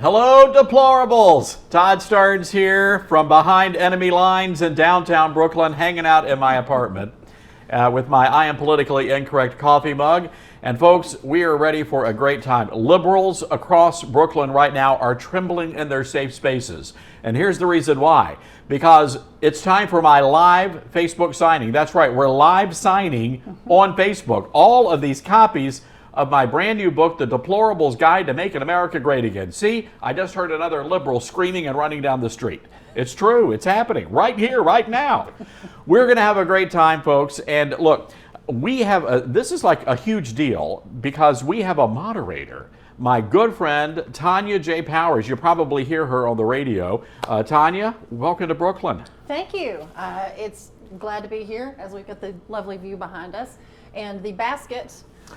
Hello, Deplorables! Todd Starnes here from behind enemy lines in downtown Brooklyn, hanging out in my apartment with my I Am Politically Incorrect coffee mug. And folks, we are ready for a great time. Liberals across Brooklyn right now are trembling in their safe spaces. And here's the reason why. Because it's time for my live Facebook signing. That's right, we're live signing on Facebook. All of these copies of my brand new book, The Deplorables Guide to Making America Great Again. See, I just heard another liberal screaming and running down the street. It's true, it's happening right here, right now. We're gonna have a great time, folks. And look, we have, this is like a huge deal because we have a moderator. My good friend, Tanya J. Powers. You probably hear her on the radio. Tanya, welcome to Brooklyn. Thank you. It's glad to be here as we get the lovely view behind us. And the basket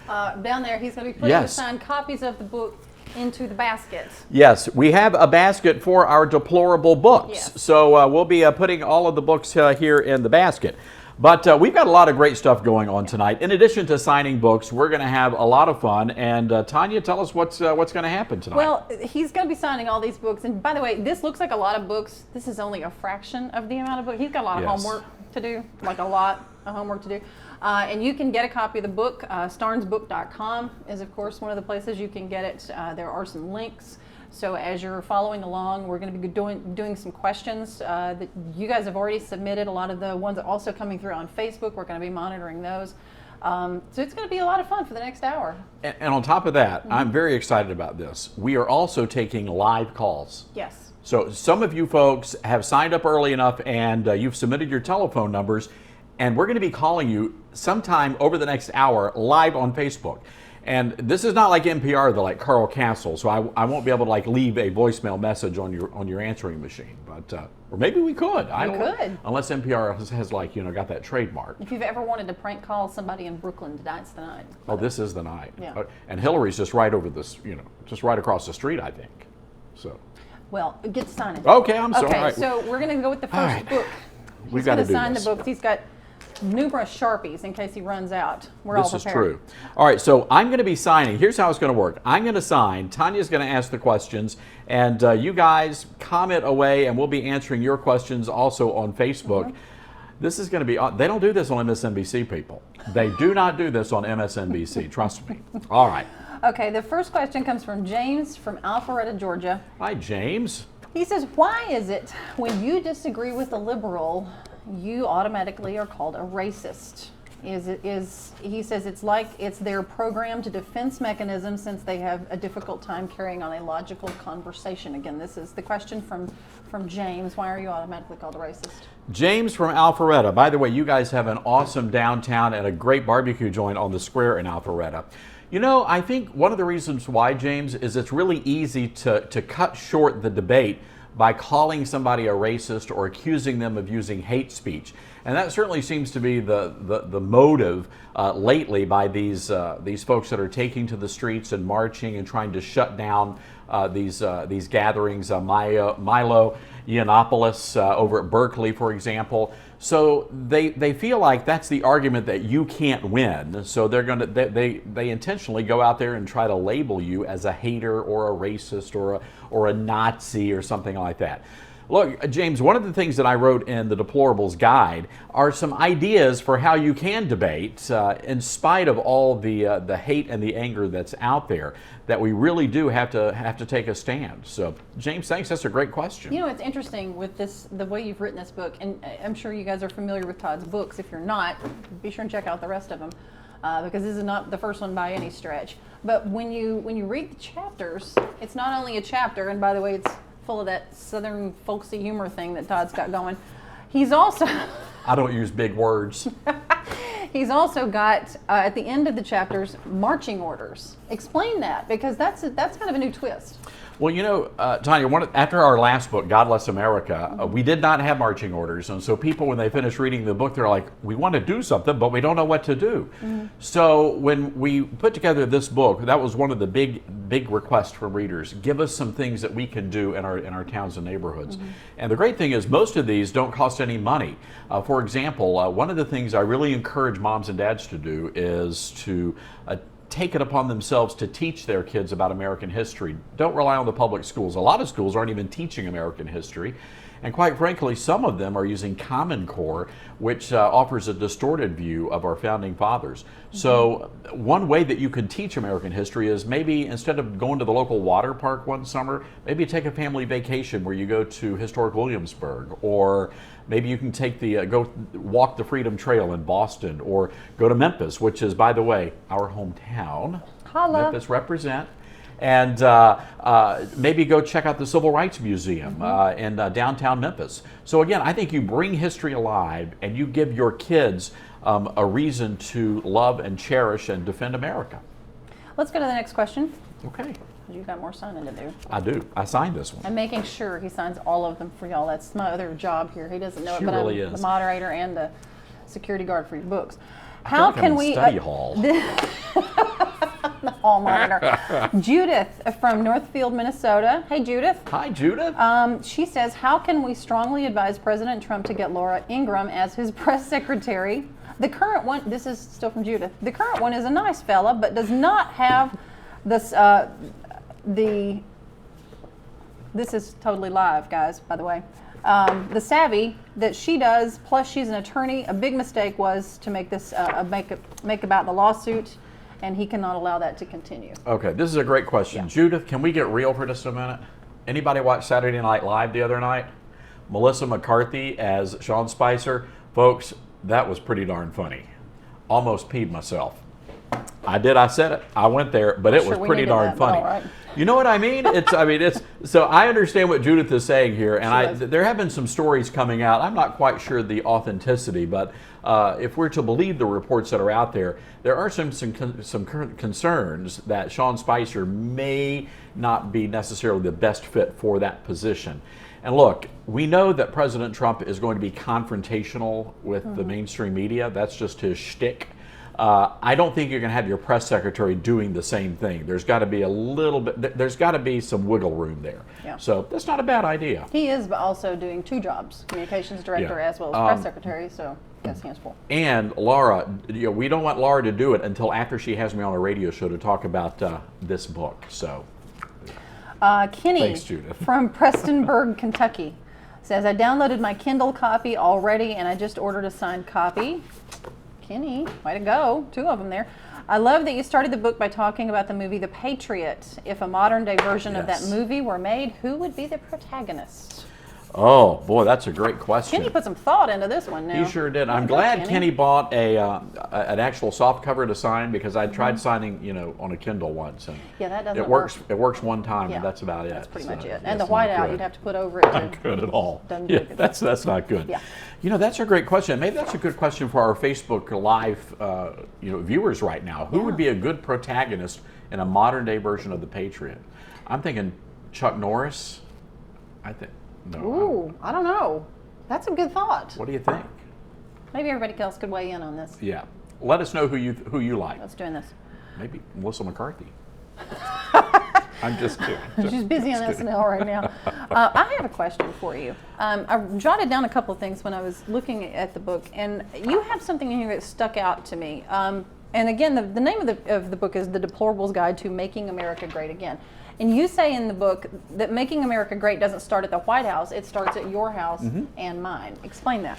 down there, he's going to be putting the signed copies of the book into the basket. Yes, we have a basket for our deplorable books. Yes. So we'll be putting all of the books here in the basket. But we've got a lot of great stuff going on tonight. In addition to signing books, we're going to have a lot of fun. And Tanya, tell us what's going to happen tonight. Well, he's going to be signing all these books. And by the way, this looks like a lot of books. This is only a fraction of the amount of books. He's got a lot of homework to do, like a lot of homework to do. And you can get a copy of the book. Starnesbook.com is, of course, one of the places you can get it. There are some links. So as you're following along, we're going to be doing some questions that you guys have already submitted. A lot of the ones also coming through on Facebook. We're going to be monitoring those. So it's going to be a lot of fun for the next hour. And on top of that, I'm very excited about this. We are also taking live calls. Yes. So some of you folks have signed up early enough and you've submitted your telephone numbers. And we're going to be calling you sometime over the next hour live on Facebook. And this is not like NPR, like Carl Castle, so I won't be able to like leave a voicemail message on your answering machine. But or maybe we could. I don't know. Unless NPR has like got that trademark. If you've ever wanted to prank call somebody in Brooklyn, tonight's the night. Oh, this is the night. Yeah. And Hillary's just right over this, just right across the street, I think. So. Well, get to signing. Okay, I'm sorry. Okay, so we're going to go with the first book. We've got to do this. He's going to sign the books. He's got numerous Sharpies in case he runs out. We're all prepared. This is true. All right, so I'm going to be signing. Here's how it's going to work. I'm going to sign. Tanya's going to ask the questions, and you guys comment away, and we'll be answering your questions also on Facebook. This is going to be, they don't do this on MSNBC, people. They do not do this on MSNBC, trust me. All right. Okay, the first question comes from James from Alpharetta, Georgia. Hi, James. He says, why is it when you disagree with a liberal, you automatically are called a racist? He says it's like it's their programmed defense mechanism since they have a difficult time carrying on a logical conversation. Again, this is the question from James. Why are you automatically called a racist? James from Alpharetta. By the way, you guys have an awesome downtown and a great barbecue joint on the square in Alpharetta. I think one of the reasons why, James, is it's really easy to cut short the debate by calling somebody a racist or accusing them of using hate speech. And that certainly seems to be the motive lately by these folks that are taking to the streets and marching and trying to shut down these gatherings. Milo Yiannopoulos over at Berkeley, for example. So they feel like that's the argument that you can't win. So they intentionally go out there and try to label you as a hater or a racist or a Nazi or something like that. Look, James, one of the things that I wrote in the Deplorables Guide are some ideas for how you can debate in spite of all the hate and the anger that's out there, that we really do have to take a stand. So, James, thanks. That's a great question. It's interesting with the way you've written this book, and I'm sure you guys are familiar with Todd's books. If you're not, be sure and check out the rest of them because this is not the first one by any stretch. But when you read the chapters, it's not only a chapter, and by the way, it's full of that southern folksy humor thing that Todd's got going. He's also I don't use big words. He's also got at the end of the chapters marching orders. Explain that, because that's kind of a new twist. Well, Tanya, after our last book, God Bless America, we did not have marching orders. And so people, when they finish reading the book, they're like, we want to do something, but we don't know what to do. So when we put together this book, that was one of the big requests from readers. Give us some things that we can do in our towns and neighborhoods. And the great thing is most of these don't cost any money. For example, one of the things I really encourage moms and dads to do is to take it upon themselves to teach their kids about American history. Don't rely on the public schools. A lot of schools aren't even teaching American history. And quite frankly, some of them are using Common Core, which offers a distorted view of our founding fathers. So one way that you can teach American history is maybe instead of going to the local water park one summer, maybe take a family vacation where you go to historic Williamsburg, or maybe you can take the go walk the Freedom Trail in Boston, or go to Memphis, which is, by the way, our hometown. Holla. Memphis represent. And maybe go check out the Civil Rights Museum in downtown Memphis. So again, I think you bring history alive and you give your kids a reason to love and cherish and defend America. Let's go to the next question. Okay. You've got more signing to do. I do. I signed this one. I'm making sure he signs all of them for y'all. That's my other job here. He doesn't know She it, but really I'm is. the moderator and the security guard for your books. I How feel like I'm can in we study hall? the hall monitor? Judith from Northfield, Minnesota. Hey, Judith. Hi, Judith. She says, how can we strongly advise President Trump to get Laura Ingraham as his press secretary? The current one, this is still from Judith, the current one is a nice fella, but does not have this, this is totally live, guys, by the way. The savvy that she does, plus she's an attorney. A big mistake was to make this make about the lawsuit, and he cannot allow that to continue. Okay, this is a great question. Yeah. Judith, can we get real for just a minute? Anybody watch Saturday Night Live the other night? Melissa McCarthy as Sean Spicer. Folks, that was pretty darn funny. Almost peed myself. I did, I said it, I went there, but it was pretty darn funny. All right. You know what I mean? So I understand what Judith is saying here, and there have been some stories coming out. I'm not quite sure the authenticity, but if we're to believe the reports that are out there, there are some concerns that Sean Spicer may not be necessarily the best fit for that position. And look, we know that President Trump is going to be confrontational with the mainstream media. That's just his shtick. I don't think you're going to have your press secretary doing the same thing. There's got to be a little bit, there's got to be some wiggle room there. Yeah. So that's not a bad idea. He is also doing two jobs, communications director as well as press secretary, so that's hands full. And Laura, we don't want Laura to do it until after she has me on a radio show to talk about this book. So, Kenny thanks, Judith. from Prestonburg, Kentucky says, I downloaded my Kindle copy already and I just ordered a signed copy. Kenny, way to go. Two of them there. I love that you started the book by talking about the movie The Patriot. If a modern day version of that movie were made, who would be the protagonist? Oh, boy, that's a great question. Kenny put some thought into this one now. He sure did. I'm glad Kenny bought an actual soft cover to sign, because I tried signing, on a Kindle once, and yeah, that doesn't it works. It works one time, and that's about it. That's pretty much it. And the whiteout you'd have to put over it. Not good at all. Yeah, that's not good. Yeah. That's a great question. Maybe that's a good question for our Facebook Live, viewers right now. Who would be a good protagonist in a modern day version of The Patriot? I'm thinking Chuck Norris. No. Ooh, I don't know. That's a good thought. What do you think? Maybe everybody else could weigh in on this. Yeah. Let us know who you like. Let's doing this. Maybe Melissa McCarthy. I'm just kidding. She's busy on SNL right now. I have a question for you. I jotted down a couple of things when I was looking at the book, and you have something in here that stuck out to me. And again, the name of the book is The Deplorables Guide to Making America Great Again. And you say in the book that making America great doesn't start at the White House, it starts at your house and mine. Explain that.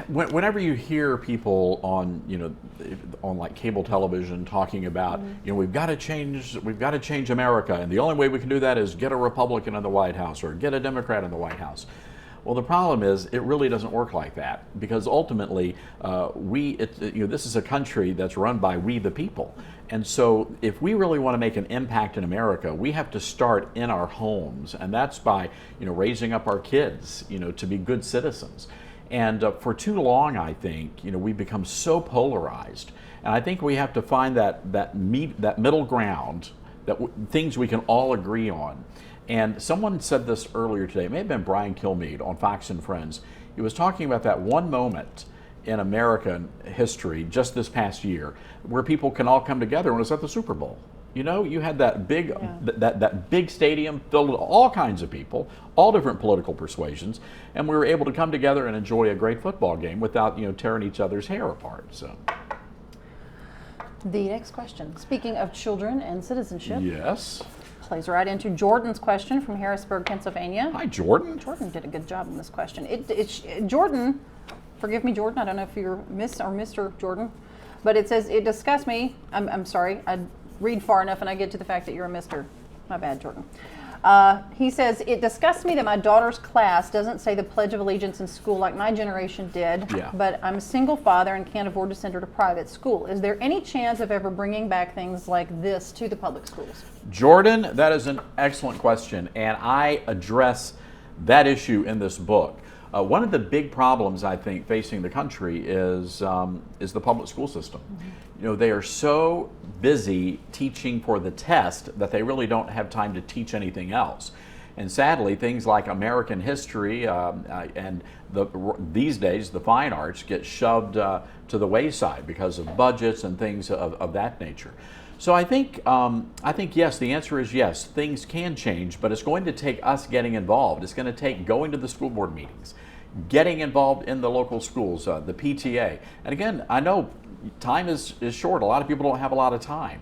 Whenever you hear people on like cable television talking about, we've got to change America, and the only way we can do that is get a Republican in the White House or get a Democrat in the White House. Well, the problem is it really doesn't work like that, because ultimately this is a country that's run by we the people. And so if we really want to make an impact in America, we have to start in our homes, and that's by raising up our kids to be good citizens. And for too long, I think we've become so polarized, and I think we have to find that middle ground, things we can all agree on. And someone said this earlier today, it may have been Brian Kilmeade on Fox and Friends. He was talking about that one moment in American history just this past year where people can all come together, and it was at the Super Bowl. You had that big that big stadium filled with all kinds of people, all different political persuasions, and we were able to come together and enjoy a great football game without tearing each other's hair apart. So The next question. Speaking of children and citizenship. Yes. Plays right into Jordan's question from Harrisburg, Pennsylvania. Hi, Jordan. Jordan did a good job on this question. Jordan, forgive me, Jordan. I don't know if you're Miss or Mr. Jordan, but it says it disgusts me. I'm sorry. I read far enough and I get to the fact that you're a Mr. My bad, Jordan. He says, it disgusts me that my daughter's class doesn't say the Pledge of Allegiance in school like my generation did, but I'm a single father and can't afford to send her to private school. Is there any chance of ever bringing back things like this to the public schools? Jordan, that is an excellent question, and I address that issue in this book. One of the big problems, I think, facing the country is the public school system. You know, they are so busy teaching for the test that they really don't have time to teach anything else. And sadly, things like American history and these days the fine arts get shoved to the wayside because of budgets and things of that nature. So I think yes, the answer is yes, things can change, but it's going to take us getting involved. It's going to take going to the school board meetings, getting involved in the local schools, the PTA. And again, I know time is short. A lot of people don't have a lot of time,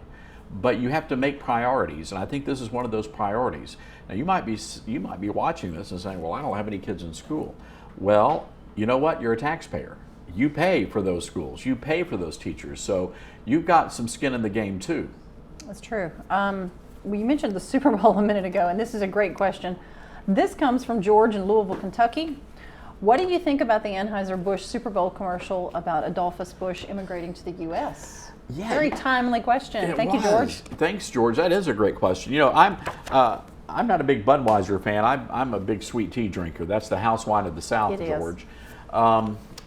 but you have to make priorities, and I think this is one of those priorities. Now you might be watching this and saying, well, I don't have any kids in school. Well, you know what? You're a taxpayer. You pay for those schools. You pay for those teachers. So you've got some skin in the game too. That's true. Well, you mentioned the Super Bowl a minute ago, and this is a great question. This comes from George in Louisville, Kentucky. What do you think about the Anheuser-Busch Super Bowl commercial about Adolphus Busch immigrating to the U.S.? Yeah, very timely question. Thank you, George. Thanks, George. That is a great question. You know, I'm not a big Budweiser fan. I'm a big sweet tea drinker. That's the house wine of the South, George.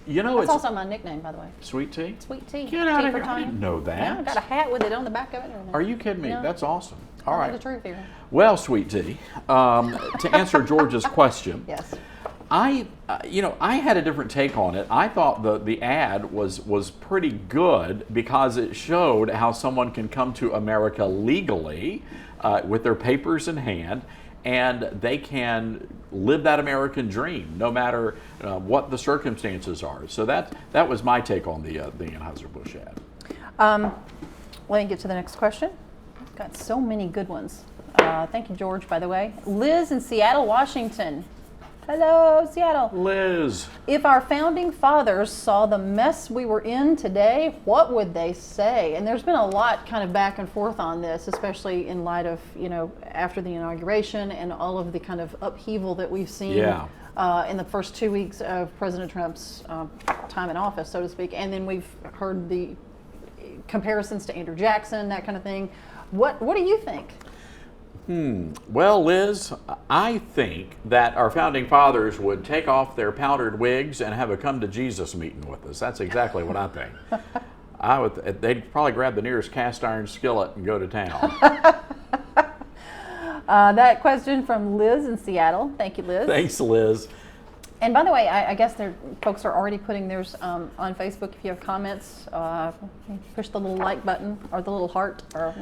You know, it's also my nickname, by the way. Sweet tea? Sweet tea. Get out of here. I didn't know that. Yeah, I got a hat with it on the back of it. Are you kidding me? No. That's awesome. All right. The truth here. Well, sweet tea, to answer George's question. Yes. I had a different take on it. I thought the ad was pretty good because it showed how someone can come to America legally with their papers in hand, and they can live that American dream no matter what the circumstances are. So that was my take on the Anheuser-Busch ad. Let me get to the next question. Got so many good ones. Thank you, George, by the way. Liz in Seattle, Washington. Hello, Seattle. Liz. If our founding fathers saw the mess we were in today, what would they say? And there's been a lot kind of back and forth on this, especially in light of, after the inauguration and all of the kind of upheaval that we've seen in the first 2 weeks of President Trump's time in office, so to speak. And then we've heard the comparisons to Andrew Jackson, that kind of thing. What do you think? Well, Liz, I think that our founding fathers would take off their powdered wigs and have a come to Jesus meeting with us. That's exactly what I think. They'd probably grab the nearest cast iron skillet and go to town. That question from Liz in Seattle. Thank you, Liz. Thanks, Liz. And by the way, I guess folks are already putting theirs on Facebook. If you have comments, push the little like button or the little heart, or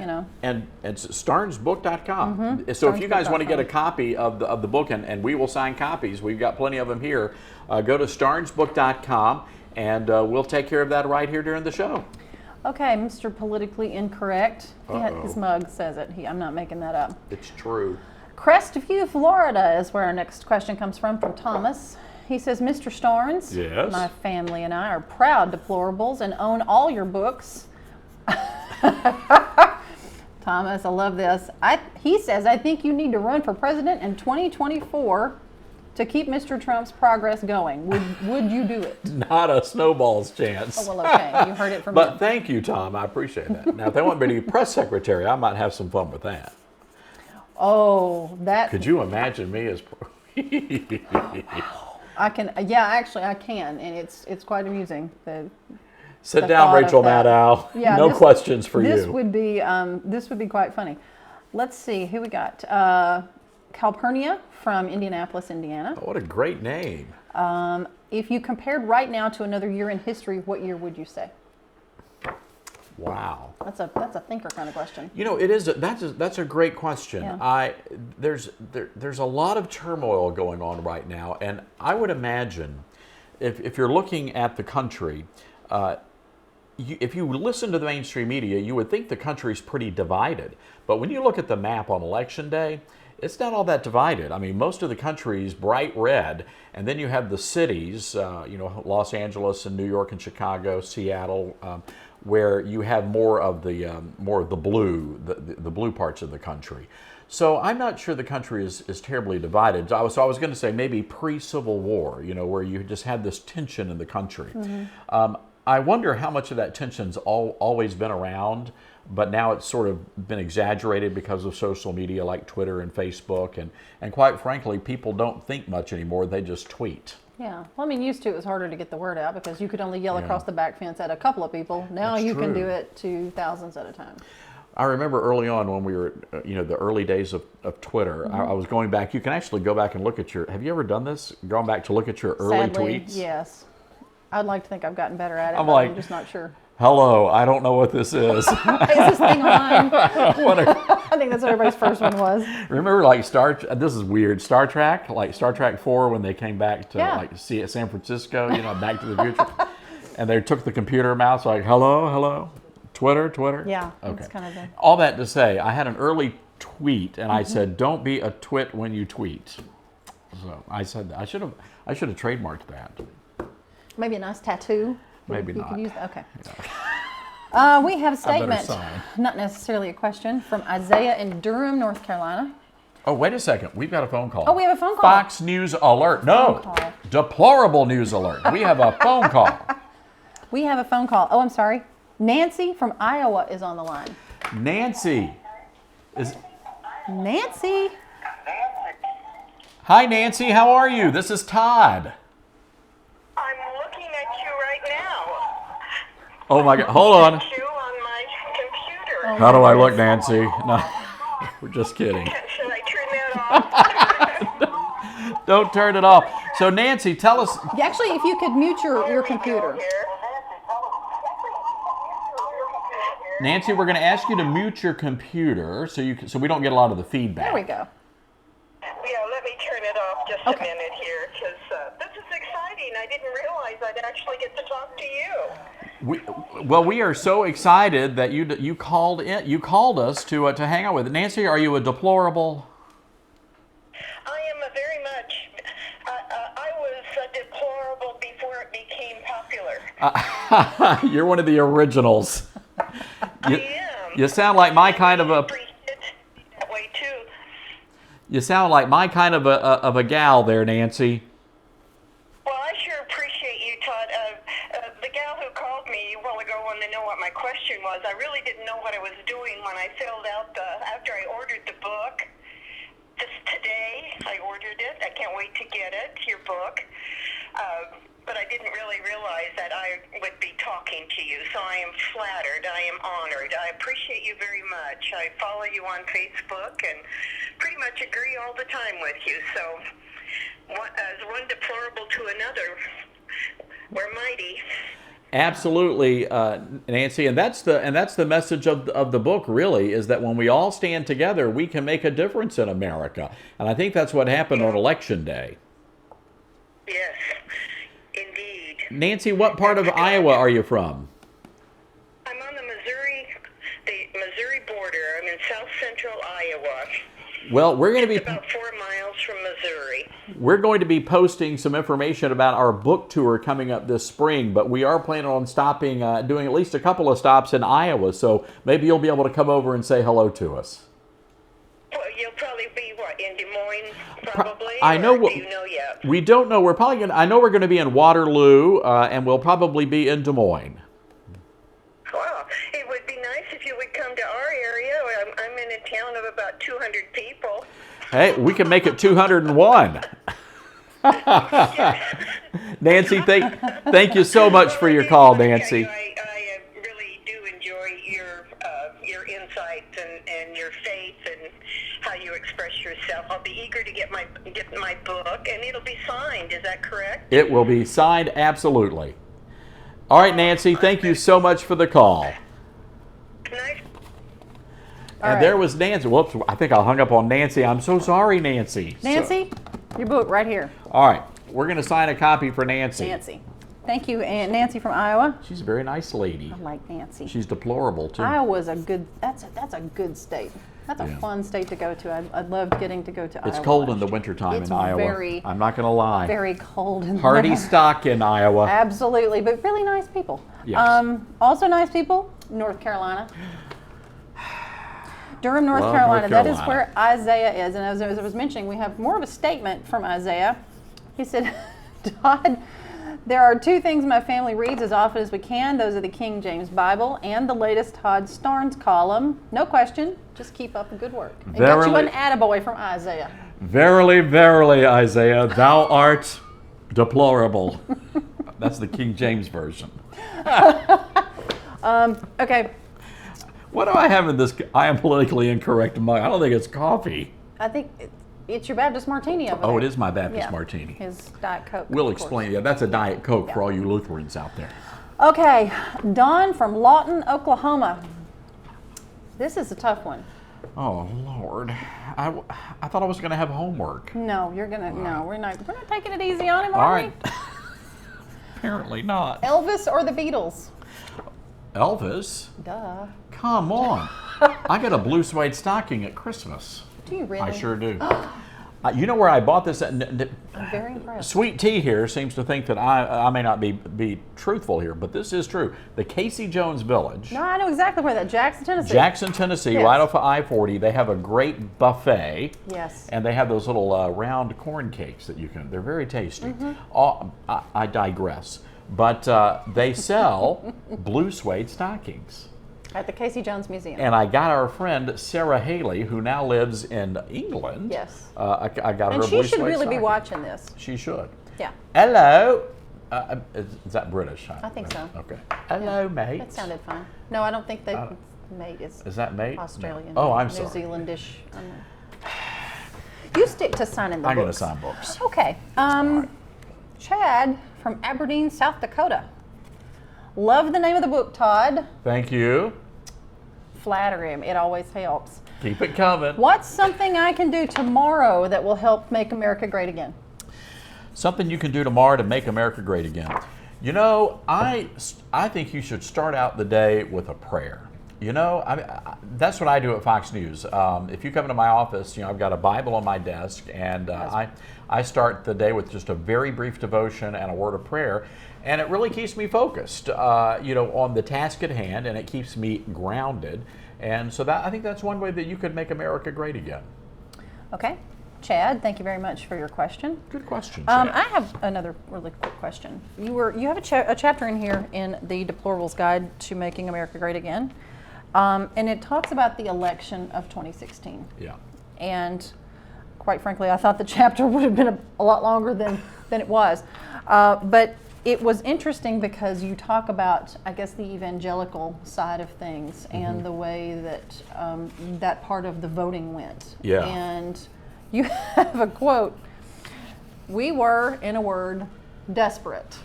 And it's starnesbook.com. So if you guys want to get a copy of the book, and we will sign copies, we've got plenty of them here. Go to starnesbook.com, and we'll take care of that right here during the show. Okay, Mr. Politically Incorrect. His mug says it. I'm not making that up. It's true. Crestview, Florida is where our next question comes from Thomas. He says, Mr. Starnes, yes. My family and I are proud Deplorables and own all your books. Thomas, I love this. He says, I think you need to run for president in 2024 to keep Mr. Trump's progress going. Would you do it? Not a snowball's chance. Oh, well, okay. You heard it from But him. Thank you, Tom. I appreciate that. Now, if they want me to be press secretary, I might have some fun with that. Oh, that. Could you imagine me as... I can, actually I can, and it's quite amusing. Sit down, Rachel Maddow. Yeah, no questions for you. This would be quite funny. Let's see who we got. Calpurnia from Indianapolis, Indiana. Oh, what a great name. If you compared right now to another year in history, what year would you say? Wow. That's a thinker kind of question. It is. That's a great question. Yeah. There's a lot of turmoil going on right now, and I would imagine if you're looking at the country, if you listen to the mainstream media, you would think the country's pretty divided. But when you look at the map on Election Day, it's not all that divided. I mean, most of the country's bright red, and then you have the cities, Los Angeles and New York and Chicago, Seattle, where you have more of the blue, the blue parts of the country. So I'm not sure the country is terribly divided. So I was going to say maybe pre-Civil War, where you just had this tension in the country. Mm-hmm. I wonder how much of that tension's always been around, but now it's sort of been exaggerated because of social media like Twitter and Facebook. And quite frankly, people don't think much anymore. They just tweet. Yeah. Well, I mean, used to it was harder to get the word out because you could only yell across the back fence at a couple of people. Now you can do it to thousands at a time. I remember early on when we were, the early days of Twitter, mm-hmm. I was going back. You can actually go back and look at have you ever done this? Going back to look at your early Sadly, tweets? Yes. I'd like to think I've gotten better at it, but I'm just not sure. Hello, I don't know what this is. Is this thing on? I think that's what everybody's first one was. Remember, this is weird, Star Trek, like Star Trek 4 when they came back to see at San Francisco, Back to the Future, and they took the computer mouse like, hello, Twitter. Yeah, okay. That's kind of all that to say, I had an early tweet, and I said, "Don't be a twit when you tweet." So I said that. I should have trademarked that. Maybe a nice tattoo. Maybe you not. Could use that. Okay. Yeah. We have a statement, not necessarily a question, from Isaiah in Durham, North Carolina. Oh, wait a second. We've got a phone call. Oh, we have a phone call. Fox News alert. No. Deplorable news alert. We have a phone call. We have a phone call. Oh, I'm sorry. Nancy from Iowa is on the line. Nancy. Nancy. Hi, Nancy. How are you? This is Todd. Oh my God! Hold on. You on my computer. How do I look, Nancy? No, we're just kidding. Should I turn that off? Don't turn it off. So, Nancy, tell us. Actually, if you could mute your computer. Nancy, we're going to ask you to mute your computer so we don't get a lot of the feedback. There we go. Yeah, let me turn it off just a minute here because this is exciting. I didn't realize I'd actually get to talk to you. We are so excited that you called us to hang out with. Nancy, are you a deplorable? I am a very much. I was a deplorable before it became popular. You're one of the originals. I am. You sound like my kind of a. That way too. You sound like my kind of a gal there, Nancy. Well, I sure appreciate you, Todd. The gal who called me a while ago wanted to know what my question was. I really didn't know what I was doing when I filled out after I ordered the book. Just today, I ordered it. I can't wait to get it, your book. But I didn't really realize that I would be talking to you, so I am flattered. I am honored. I appreciate you very much. I follow you on Facebook and pretty much agree all the time with you. So, as one deplorable to another, we're mighty. Absolutely, Nancy, and that's the message of the book. Really, is that when we all stand together, we can make a difference in America. And I think that's what happened on Election Day. Yes. Indeed. Nancy, what part of Iowa are you from? I'm on the Missouri border. I'm in south central Iowa. Well, we're going to be about 4 miles from Missouri. We're going to be posting some information about our book tour coming up this spring, but we are planning on doing at least a couple of stops in Iowa. So maybe you'll be able to come over and say hello to us. Well, you'll probably be in Des Moines, probably. I know. Do you know yet? We don't know. I know we're going to be in Waterloo, and we'll probably be in Des Moines. Well, it would be nice if you would come to our area. I'm in a town of about 200 people. Hey, we can make it 201. Nancy, thank you so much for your call, Nancy. I really do enjoy your insights and your faith and how you express yourself. I'll be eager to get my book, and it'll be signed. Is that correct? It will be signed, absolutely. All right, Nancy, thank you so much for the call. Nice. And there was Nancy. Whoops, I think I hung up on Nancy. I'm so sorry, Nancy. Nancy, your book right here. All right, we're going to sign a copy for Nancy. Nancy. Thank you, Aunt Nancy from Iowa. She's a very nice lady. I like Nancy. She's deplorable too. Iowa's a good. That's a good state. That's a fun state to go to. I loved getting to go to Iowa. It's cold in the wintertime in Iowa. I'm not going to lie. Very cold. Hardy stock in Iowa. Absolutely, but really nice people. Yes. Also nice people, North Carolina. Durham, North Love Carolina. North That is where Isaiah is. And as I was mentioning, we have more of a statement from Isaiah. He said, Todd, there are two things my family reads as often as we can. Those are the King James Bible and the latest Todd Starnes column. No question. Just keep up the good work. And got you an attaboy from Isaiah. Verily, verily, Isaiah, thou art deplorable. That's the King James version. Okay. What do I have in this? I am politically incorrect mug. I don't think it's coffee. I think it's your Baptist martini over there. Oh, it is my Baptist martini. His Diet Coke. We'll explain. Yeah, that's a Diet Coke for all you Lutherans out there. Okay, Don from Lawton, Oklahoma. This is a tough one. Oh Lord, I thought I was going to have homework. No, you're gonna. No, we're not taking it easy on him, All are right. Apparently not. we? Elvis or the Beatles? Elvis? Duh. Come on. I got a blue suede stocking at Christmas. Do you really? I sure do. You know where I bought this? I'm very impressed. Sweet Tea here seems to think that I may not be truthful here, but this is true. The Casey Jones Village. No, I know exactly where that. Jackson, Tennessee. Jackson, Tennessee, Yes. right off of I-40. They have a great buffet. Yes. And they have those little round corn cakes that you can, they're very tasty. I digress. But they sell blue suede stockings. At the Casey Jones Museum. And I got our friend Sarah Haley, who now lives in England. Yes. I got her And blue she suede should really be stocking. watching this. She should. Yeah. Hello. Is that British? I think so. Okay. Hello, mate. That sounded fine. No, I don't think that mate is that mate? Australian. No. Oh, I'm New sorry. Zealandish. You stick to signing the I'm going to books. sign books. Okay. Chad from Aberdeen, South Dakota. Love the name of the book, Todd. Thank you. Flatter him. It always helps. Keep it coming. What's something I can do tomorrow that will help make America great again? Something you can do tomorrow to make America great again. You know, I think you should start out the day with a prayer. You know, that's what I do at Fox News. If you come into my office, you know, I've got a Bible on my desk, and I start the day with just a very brief devotion and a word of prayer, and it really keeps me focused, you know, on the task at hand, and it keeps me grounded. And so I think that's one way that you could make America great again. Okay. Chad, thank you very much for your question. Good question, Chad. I have another really quick question. You have a chapter in here in the Deplorables Guide to Making America Great Again, and it talks about the election of 2016. Yeah. And quite frankly, I thought the chapter would have been a lot longer than it was. But it was interesting because you talk about, I guess, the evangelical side of things and the way that that part of the voting went. Yeah. And you have a quote, "We were, in a word, desperate."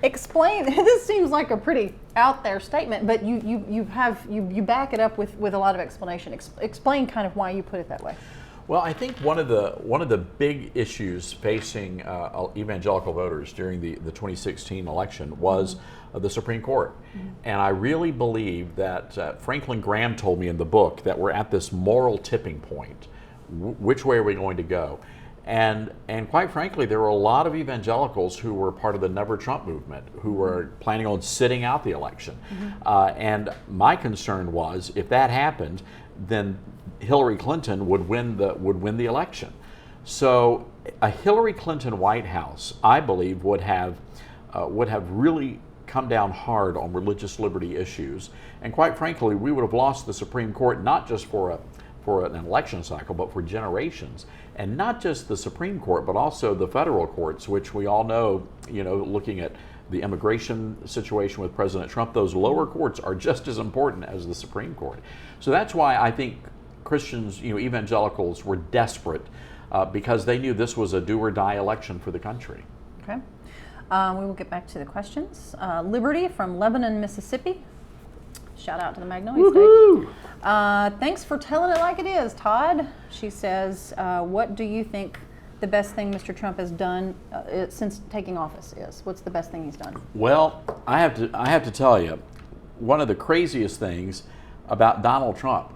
Explain, this seems like a pretty out there statement, but you back it up with a lot of explanation. Explain kind of why you put it that way. Well, I think one of the big issues facing evangelical voters during the 2016 election was the Supreme Court. And I really believe that Franklin Graham told me in the book that we're at this moral tipping point. Which way are we going to go? And quite frankly, there were a lot of evangelicals who were part of the Never Trump movement who were planning on sitting out the election. And my concern was, if that happened, then Hillary Clinton would win the election. So a Hillary Clinton White House, I believe, would have really come down hard on religious liberty issues. And quite frankly, we would have lost the Supreme Court not just for an election cycle, but for generations. And not just the Supreme Court, but also the federal courts, which we all know, you know, looking at the immigration situation with President Trump, those lower courts are just as important as the Supreme Court. So that's why I think Christians, you know, evangelicals were desperate because they knew this was a do or die election for the country. Okay. We will get back to the questions. Liberty from Lebanon, Mississippi. Shout out to the Magnolia State. Thanks for telling it like it is, Todd. She says, what do you think the best thing Mr. Trump has done since taking office is? What's the best thing he's done? Well, I have to tell you, one of the craziest things about Donald Trump,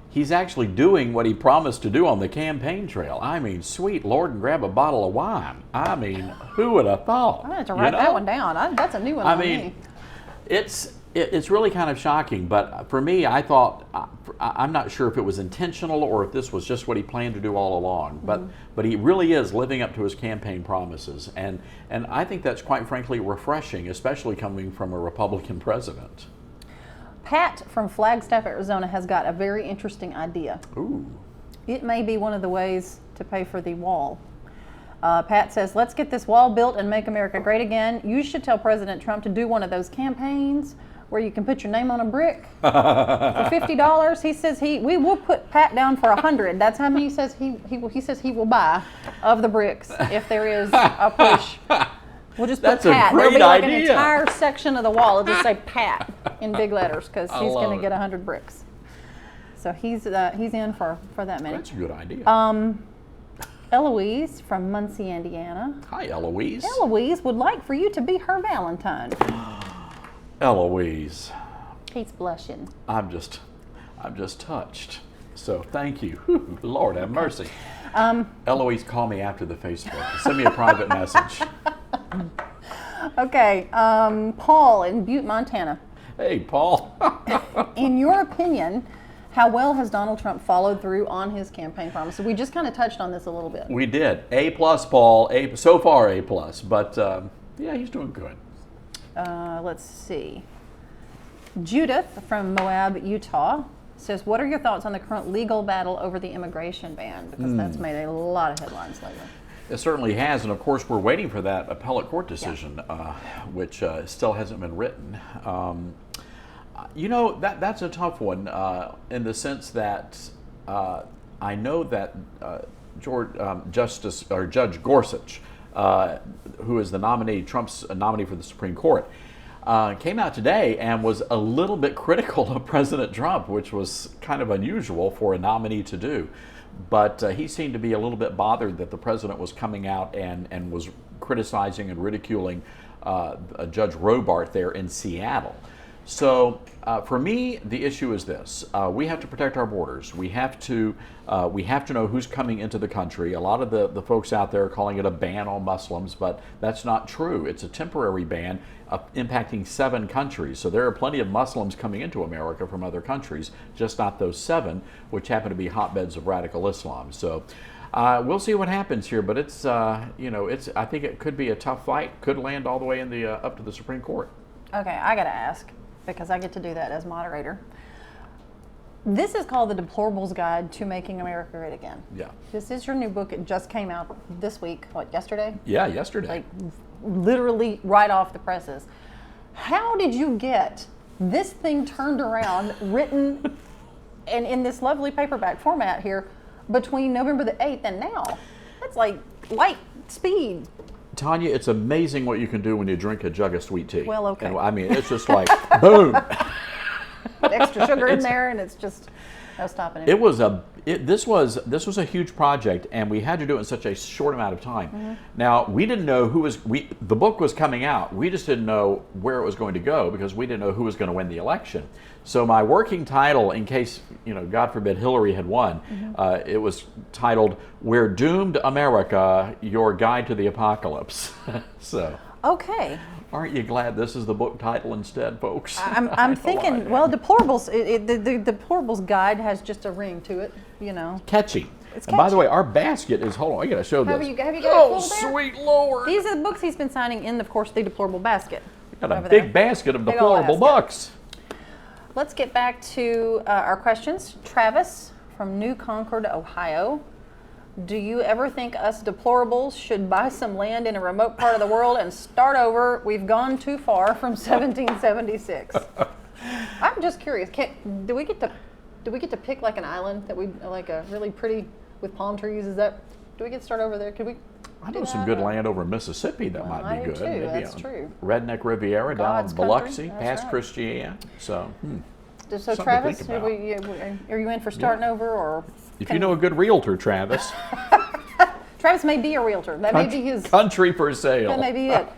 he's actually doing what he promised to do on the campaign trail. I mean, sweet Lord, and grab a bottle of wine. I mean, who would have thought? I'm going to write that one down. That's a new one. I mean, it's really kind of shocking. But for me, I thought, I'm not sure if it was intentional or if this was just what he planned to do all along. But he really is living up to his campaign promises, and I think that's quite frankly refreshing, especially coming from a Republican president. Pat from Flagstaff, Arizona has got a very interesting idea. Ooh. It may be one of the ways to pay for the wall. Pat says, let's get this wall built and make America great again. You should tell President Trump to do one of those campaigns where you can put your name on a brick for $50. He says we will put Pat down for $100. That's how many he says he will buy of the bricks if there is a push. We'll just put Pat. There'll be like an entire section of the wall. It'll just say Pat in big letters because he's going to get 100 bricks. So he's in for that many. That's a good idea. Eloise from Muncie, Indiana. Hi, Eloise. Eloise would like for you to be her Valentine. Eloise. He's blushing. I'm just touched. So thank you. Whew, Lord have mercy. Eloise, call me after the Facebook. Send me a private message. Okay, Paul in Butte, Montana. Hey, Paul. In your opinion, how well has Donald Trump followed through on his campaign promises? We just kind of touched on this a little bit. We did. A+, Paul. So far, A+. But yeah, he's doing good. Let's see. Judith from Moab, Utah says, what are your thoughts on the current legal battle over the immigration ban? Because that's made a lot of headlines lately. It certainly has, and of course we're waiting for that appellate court decision, which still hasn't been written. You know, that's a tough one in the sense that I know that Judge Gorsuch, who is the nominee, Trump's nominee for the Supreme Court, came out today and was a little bit critical of President Trump, which was kind of unusual for a nominee to do. But he seemed to be a little bit bothered that the president was coming out and was criticizing and ridiculing Judge Robart there in Seattle. So for me, the issue is this: we have to protect our borders. We have to know who's coming into the country. A lot of the folks out there are calling it a ban on Muslims, but that's not true. It's a temporary ban impacting 7 countries. So there are plenty of Muslims coming into America from other countries, just not those 7, which happen to be hotbeds of radical Islam. So we'll see what happens here, but it's I think it could be a tough fight. Could land all the way in the up to the Supreme Court. Okay, I got to ask, because I get to do that as moderator. This is called the Deplorables Guide to Making America Great Again. Yeah. This is your new book. It just came out this week. What, yesterday? Yeah, yesterday. Like literally right off the presses. How did you get this thing turned around, written, and in this lovely paperback format here between November the 8th and now? That's like light speed. Tanya, it's amazing what you can do when you drink a jug of sweet tea. Well, okay. And, I mean, it's just like, boom. Put extra sugar in there, and it's just no stopping it. This was a huge project, and we had to do it in such a short amount of time. Mm-hmm. Now, we didn't know the book was coming out. We just didn't know where it was going to go because we didn't know who was going to win the election. So my working title, in case, God forbid Hillary had won, it was titled "We're Doomed America, Your Guide to the Apocalypse." So. Okay. Aren't you glad this is the book title instead, folks? I'm thinking, well, Deplorables, the Deplorables Guide has just a ring to it, Catchy. It's and by the catchy. way, our basket is, hold on, I gotta show this. Have you got it oh, full there? Sweet Lord. These are the books he's been signing in, of course, the Deplorable basket. We got a big basket of deplorable books. Let's get back to our questions. Travis from New Concord, Ohio. Do you ever think us deplorables should buy some land in a remote part of the world and start over? We've gone too far from 1776. I'm just curious. Do we get to pick like an island that we like a really pretty with palm trees? Do we get to start over there? Could we? I know some good land over in Mississippi that might be good. Too. Maybe that's true. Redneck Riviera down in Biloxi, past right. Christiania. So. So Travis, are you in for starting over, or if you know a good realtor, Travis, Travis may be a realtor. That may be his. Country for sale. That may be it.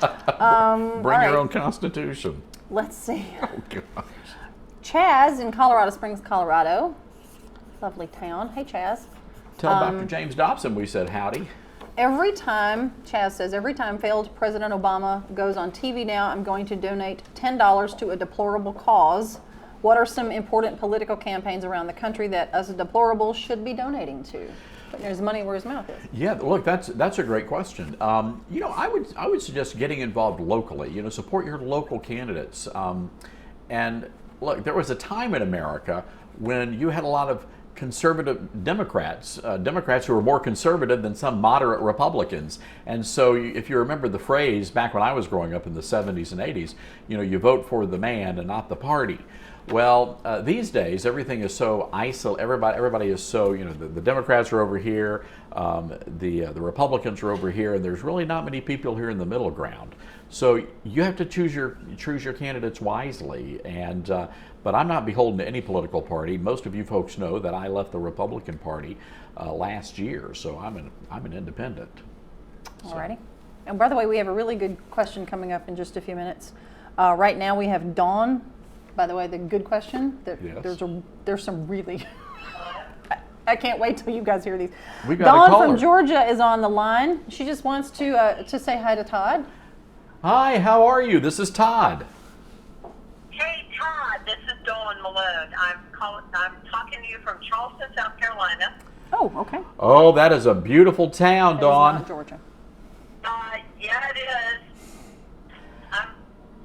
Bring your own Constitution. Let's see. Oh, gosh. Chaz in Colorado Springs, Colorado. Lovely town. Hey, Chaz. Tell Dr. James Dobson we said howdy. Every time, Chaz says, every time failed President Obama goes on TV now, I'm going to donate $10 to a deplorable cause. What are some important political campaigns around the country that us deplorables should be donating to? Putting his money where his mouth is. Yeah, look, that's a great question. You know, I would suggest getting involved locally. You know, support your local candidates. And look, there was a time in America when you had a lot of conservative Democrats, Democrats who were more conservative than some moderate Republicans. And so if you remember the phrase back when I was growing up in the 70s and 80s, you know, you vote for the man and not the party. Well, these days everything is so isolated. Everybody is so, you know, the Democrats are over here, the Republicans are over here, and there's really not many people here in the middle ground. So you have to choose your candidates wisely. And but I'm not beholden to any political party. Most of you folks know that I left the Republican Party last year, so I'm an independent. Alrighty. And by the way, we have a really good question coming up in just a few minutes. Right now we have Dawn. By the way, the good question. Yes. There's some really. I can't wait till you guys hear these. We got Dawn a caller from Georgia is on the line. She just wants to say hi to Todd. Hi, how are you? This is Todd. Hey, Todd, this is Dawn Malone. I'm talking to you from Charleston, South Carolina. Oh, okay. Oh, that is a beautiful town, That is Dawn. not Georgia. Yeah, it is. I'm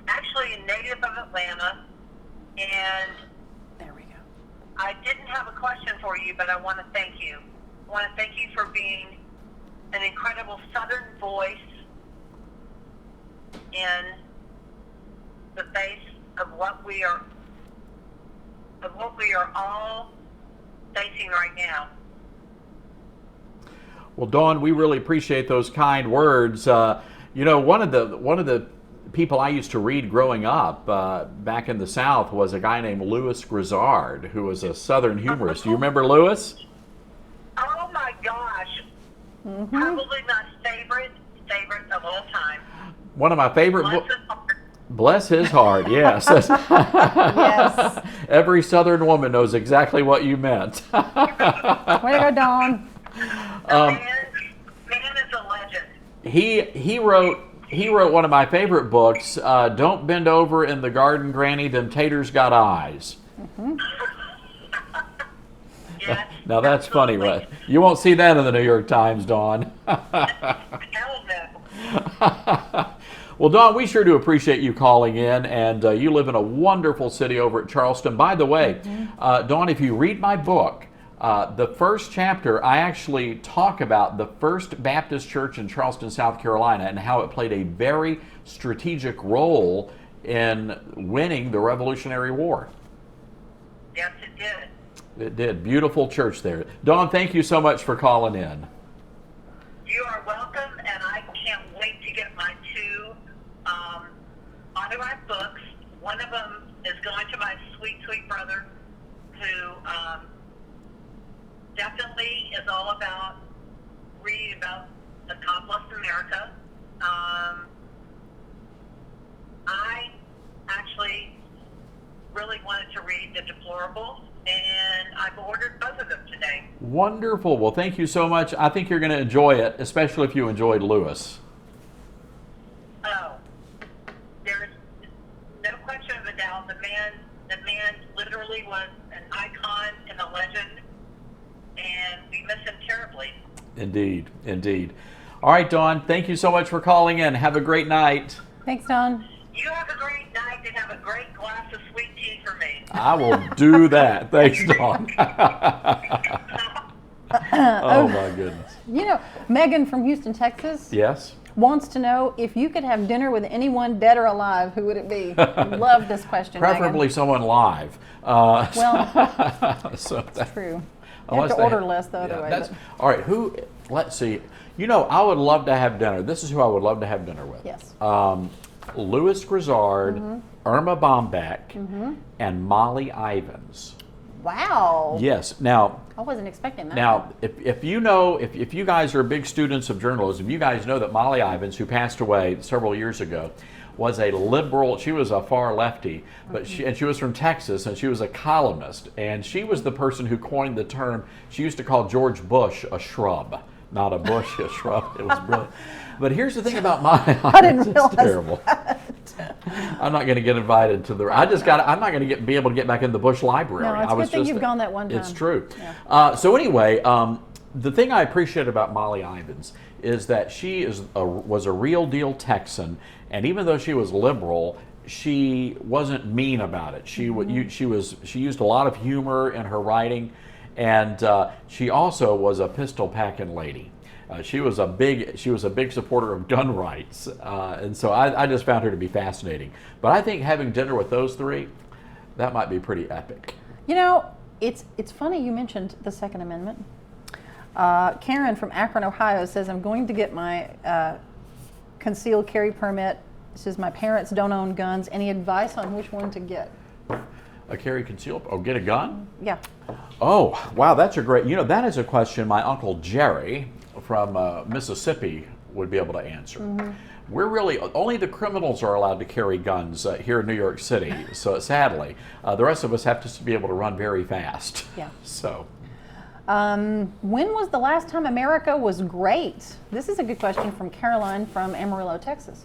actually a native of Atlanta, and There we go. I didn't have a question for you, but I want to thank you. I want to thank you for being an incredible Southern voice in the face of what we are all facing right now. Well, Dawn, we really appreciate those kind words. You know, one of the people I used to read growing up back in the South was a guy named Louis Grizzard, who was a Southern humorist. Do you remember Louis? Oh my gosh! Probably my favorite of all time. One of my favorite Bless books. his heart. Bless his heart, yes. Yes. Every Southern woman knows exactly what you meant. Way to go, Dawn. Man is a legend. He wrote one of my favorite books, Don't Bend Over in the Garden, Granny, Them Taters Got Eyes. Yes, Now that's funny, right? You won't see that in the New York Times, Dawn. hell no. Well, Dawn, we sure do appreciate you calling in, and you live in a wonderful city over at Charleston. By the way, Dawn, if you read my book, the first chapter, I actually talk about the First Baptist Church in Charleston, South Carolina, and how it played a very strategic role in winning the Revolutionary War. Yes, it did. It did. Beautiful church there. Dawn, thank you so much for calling in. You are welcome, and I can't wait to get my two autographed books. One of them is going to my sweet, sweet brother, who definitely is all about reading about the God bless America. I actually really wanted to read the Deplorables, and I've ordered both of them today. Wonderful. Well, thank you so much. I think you're going to enjoy it, especially if you enjoyed Lewis. Oh, there's no question of a doubt. The man literally was an icon and a legend, and we miss him terribly. Indeed, indeed. All right, Dawn, thank you so much for calling in. Have a great night. Thanks, Dawn. You have a great night and have a great glass of sweet tea for me. I will do that. Thanks, Dawn. Oh, my goodness. You know, Megan from Houston, Texas, Yes? wants to know if you could have dinner with anyone dead or alive, who would it be? Love this question, Preferably Megan. someone live. Well, so that, true. You unless have to they order less the other yeah, way. that's- But all right, who, let's see. You know, I would love to have dinner. This is who I would love to have dinner with. yes. Louis Grizzard, Irma Bombeck, and Molly Ivins. Wow. Yes. Now, I wasn't expecting that. Now, if you guys are big students of journalism, you guys know that Molly Ivins, who passed away several years ago, was a liberal. She was a far lefty, but she was from Texas, and she was a columnist, and she was the person who coined the term. She used to call George Bush a shrub, not a bush, a shrub. It was brilliant. But here's the thing about Molly Ivins. I didn't realize it's terrible. that. I'm not going to get invited to the. I'm not going to be able to get back in the Bush Library. No, it's a good thing you've gone that one time. It's true. Yeah. So anyway, the thing I appreciate about Molly Ivins is that she was a real deal Texan, and even though she was liberal, she wasn't mean about it. She used a lot of humor in her writing, and she also was a pistol packing lady. She was a big supporter of gun rights, and so I just found her to be fascinating. But I think having dinner with those three, that might be pretty epic. You know, it's funny you mentioned the Second Amendment. Karen from Akron, Ohio says, I'm going to get my concealed carry permit. Says my parents don't own guns. Any advice on which one to get? A carry concealed? Oh, get a gun? Yeah. Oh, wow, that's a great. That is a question my Uncle Jerry from Mississippi would be able to answer. We're really only the criminals are allowed to carry guns here in New York City. So sadly, the rest of us have to be able to run very fast. Yeah. So. When was the last time America was great? This is a good question from Caroline from Amarillo, Texas.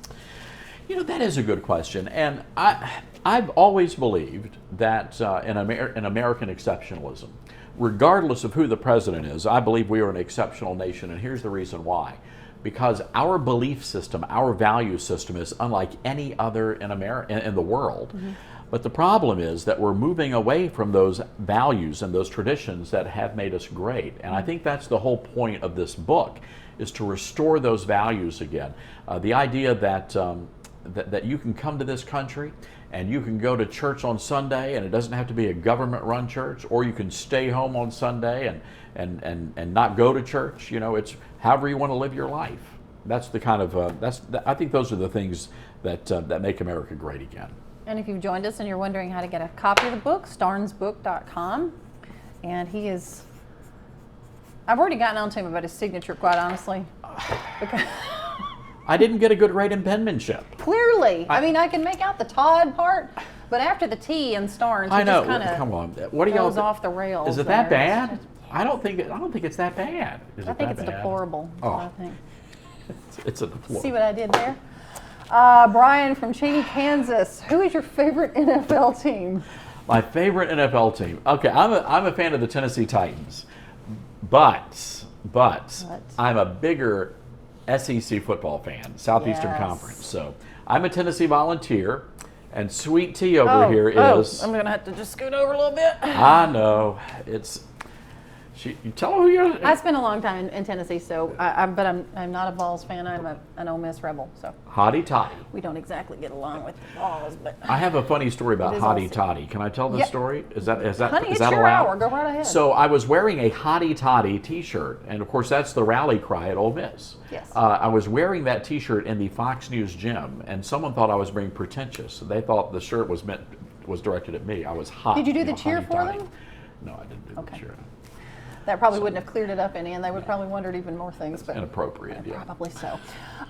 That is a good question, and I've always believed that in American exceptionalism, regardless of who the president is, I believe we are an exceptional nation, and here's the reason why. Because our belief system, our value system is unlike any other in the world. But the problem is that we're moving away from those values and those traditions that have made us great. And I think that's the whole point of this book, is to restore those values again. The idea that you can come to this country and you can go to church on Sunday, and it doesn't have to be a government-run church, or you can stay home on Sunday and not go to church. It's however you want to live your life. That's the kind of I think those are the things that make America great again. And if you've joined us and you're wondering how to get a copy of the book, starnesbook.com. And I've already gotten on to him about his signature, quite honestly. Because I didn't get a good rate in penmanship. Clearly. I mean, I can make out the Todd part, but after the T in Starnes, I know. Just kind of come on. What do y'all goes off the rails. Is it that bad? I don't think it's that bad. I think it's deplorable. I think. It's a deplorable. See what I did there? Brian from Cheney, Kansas. Who is your favorite NFL team? My favorite NFL team. Okay, I'm a fan of the Tennessee Titans, but I'm a bigger SEC football fan, Southeastern Conference. So I'm a Tennessee Volunteer, and Sweet Tea over here is. I'm gonna have to just scoot over a little bit. I know it's. You tell her who you are. I spent a long time in Tennessee, so but I'm not a Vols fan. I'm an Ole Miss Rebel. So Hotty Toddy. We don't exactly get along with the Vols, but I have a funny story about Hotty Toddy. Can I tell this story? Is that Honey, is it's that your allowed? hour. Go right ahead. So I was wearing a Hotty Toddy T-shirt, and of course that's the rally cry at Ole Miss. Yes. I was wearing that T-shirt in the Fox News gym, and someone thought I was being pretentious. They thought the shirt was directed at me. I was hot. Did you do the cheer for them? No, I didn't do the cheer. That probably wouldn't have cleared it up any, and they would probably wondered even more things. But inappropriate, yeah. Probably so.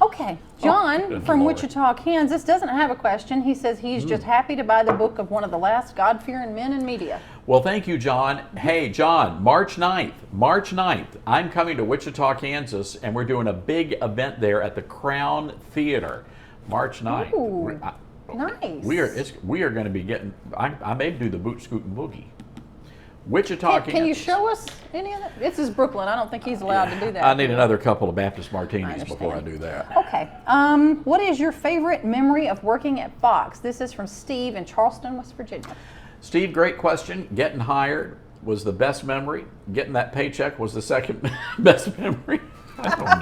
Okay, John from Wichita, Kansas doesn't have a question. He says he's just happy to buy the book of one of the last God-fearing men in media. Well, thank you, John. Hey, John, March 9th, I'm coming to Wichita, Kansas, and we're doing a big event there at the Crown Theater, March 9th. Ooh, nice. We are going to be getting, I may do the Boot Scoot and Boogie. Wichita, Kansas. Can you show us any of that? This is Brooklyn. I don't think he's allowed to do that. I need another couple of Baptist martinis before I do that. Okay. What is your favorite memory of working at Fox? This is from Steve in Charleston, West Virginia. Steve, great question. Getting hired was the best memory. Getting that paycheck was the second best memory. I don't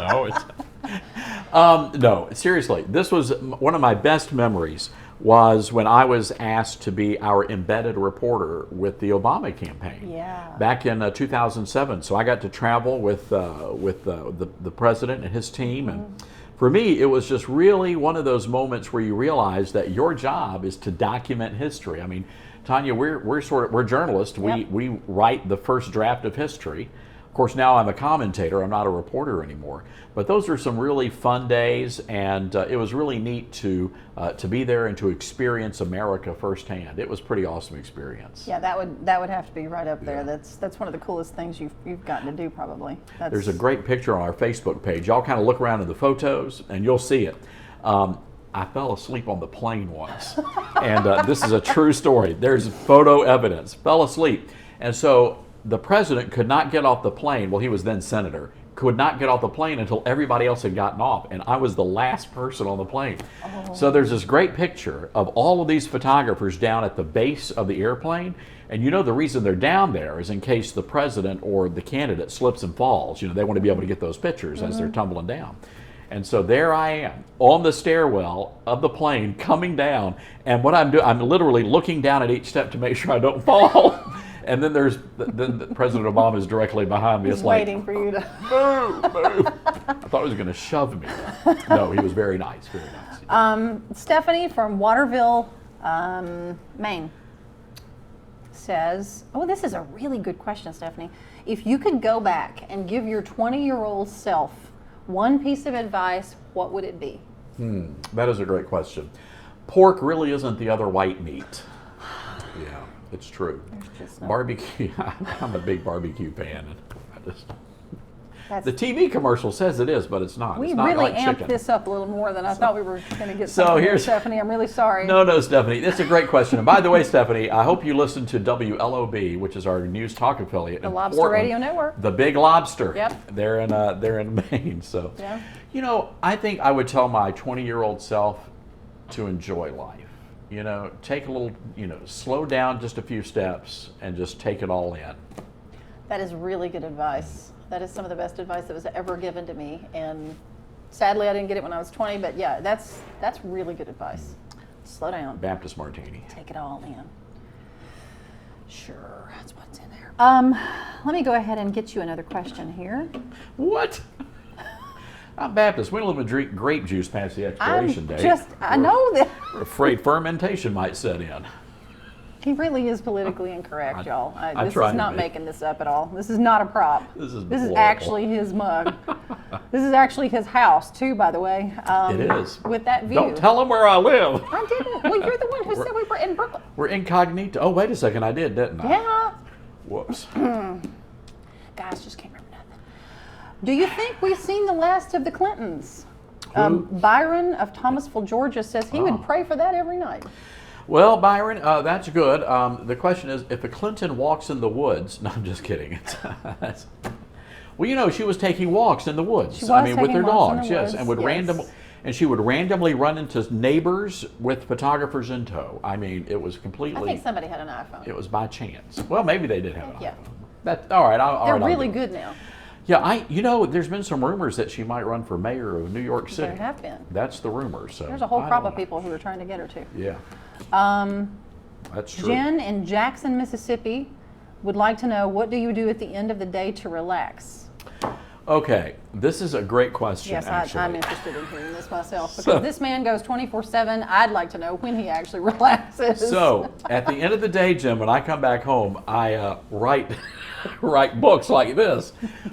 know. No, seriously. This was one of my best memories. Was when I was asked to be our embedded reporter with the Obama campaign back in 2007. So I got to travel with the president and his team, and for me it was just really one of those moments where you realize that your job is to document history. I mean, Tanya, we're journalists. Yep. We write the first draft of history. Of course, now I'm a commentator. I'm not a reporter anymore. But those are some really fun days, and it was really neat to be there and to experience America firsthand. It was a pretty awesome experience. Yeah, that would have to be right up there. Yeah. That's one of the coolest things you've gotten to do, probably. There's a great picture on our Facebook page. Y'all kind of look around in the photos, and you'll see it. I fell asleep on the plane once, and this is a true story. There's photo evidence. Fell asleep, and so the president could not get off the plane. Well, he was then senator. Could not get off the plane until everybody else had gotten off, and I was the last person on the plane. Oh. So there's this great picture of all of these photographers down at the base of the airplane, and you know the reason they're down there is in case the president or the candidate slips and falls. You know, they want to be able to get those pictures as they're tumbling down. And so there I am on the stairwell of the plane coming down, and what I'm doing, I'm literally looking down at each step to make sure I don't fall. And then then President Obama is directly behind me. He's it's like waiting for you to move. I thought he was going to shove me. No, he was very nice, very nice. Stephanie from Waterville, Maine says, oh, this is a really good question, Stephanie. If you could go back and give your 20-year-old self one piece of advice, what would it be? That is a great question. Pork really isn't the other white meat. Yeah. It's true. Barbecue. I'm a big barbecue fan. And the TV commercial says it is, but it's not. We it's not really like amped chicken. this up a little more than I thought we were going to get. So here's Stephanie. I'm really sorry. No, Stephanie. It's a great question. And by the way, Stephanie, I hope you listen to WLOB, which is our news talk affiliate, the in Lobster Portland, Radio Network. The Big Lobster. Yep. They're in Maine. So, yeah. You know, I think I would tell my 20-year-old self to enjoy life. You know, take a little, slow down just a few steps and just take it all in. That is really good advice. That is some of the best advice that was ever given to me. And sadly, I didn't get it when I was 20, but yeah, that's really good advice. Slow down. Baptist martini. Take it all in. Sure, that's what's in there. Let me go ahead and get you another question here. What? I'm Baptist. We don't live and drink grape juice past the expiration date. I know that. We're afraid fermentation might set in. He really is politically incorrect, y'all. This try is not to be. making this up at all. This is not a prop. This is actually his mug. This is actually his house, too, by the way. It is. With that view. Don't tell him where I live. I didn't. Well, you're the one who said we were in Brooklyn. We're incognito. Oh, wait a second. I did, didn't I? Yeah. Whoops. Guys, just can't remember nothing. Do you think we've seen the last of the Clintons? Who? Byron of Thomasville, Georgia says he would pray for that every night. Well, Byron, that's good. The question is, if a Clinton walks in the woods, no, I'm just kidding. Well, she was taking walks in the woods. She was with her taking walks in dogs, the yes, woods, and she would randomly run into neighbors with photographers in tow. I mean, it was completely. I think somebody had an iPhone. It was by chance. Well, maybe they did have an Yeah. iPhone. That's all right. They're really good now. Yeah, there's been some rumors that she might run for mayor of New York City. There have been. That's the rumor. So There's a whole crop of people who are trying to get her to. Yeah. That's true. Jen in Jackson, Mississippi would like to know, what do you do at the end of the day to relax? Okay, this is a great question. Yes, actually. I'm interested in hearing this myself because this man goes 24/7. I'd like to know when he actually relaxes. So at the end of the day, Jim, when I come back home, I write books like this.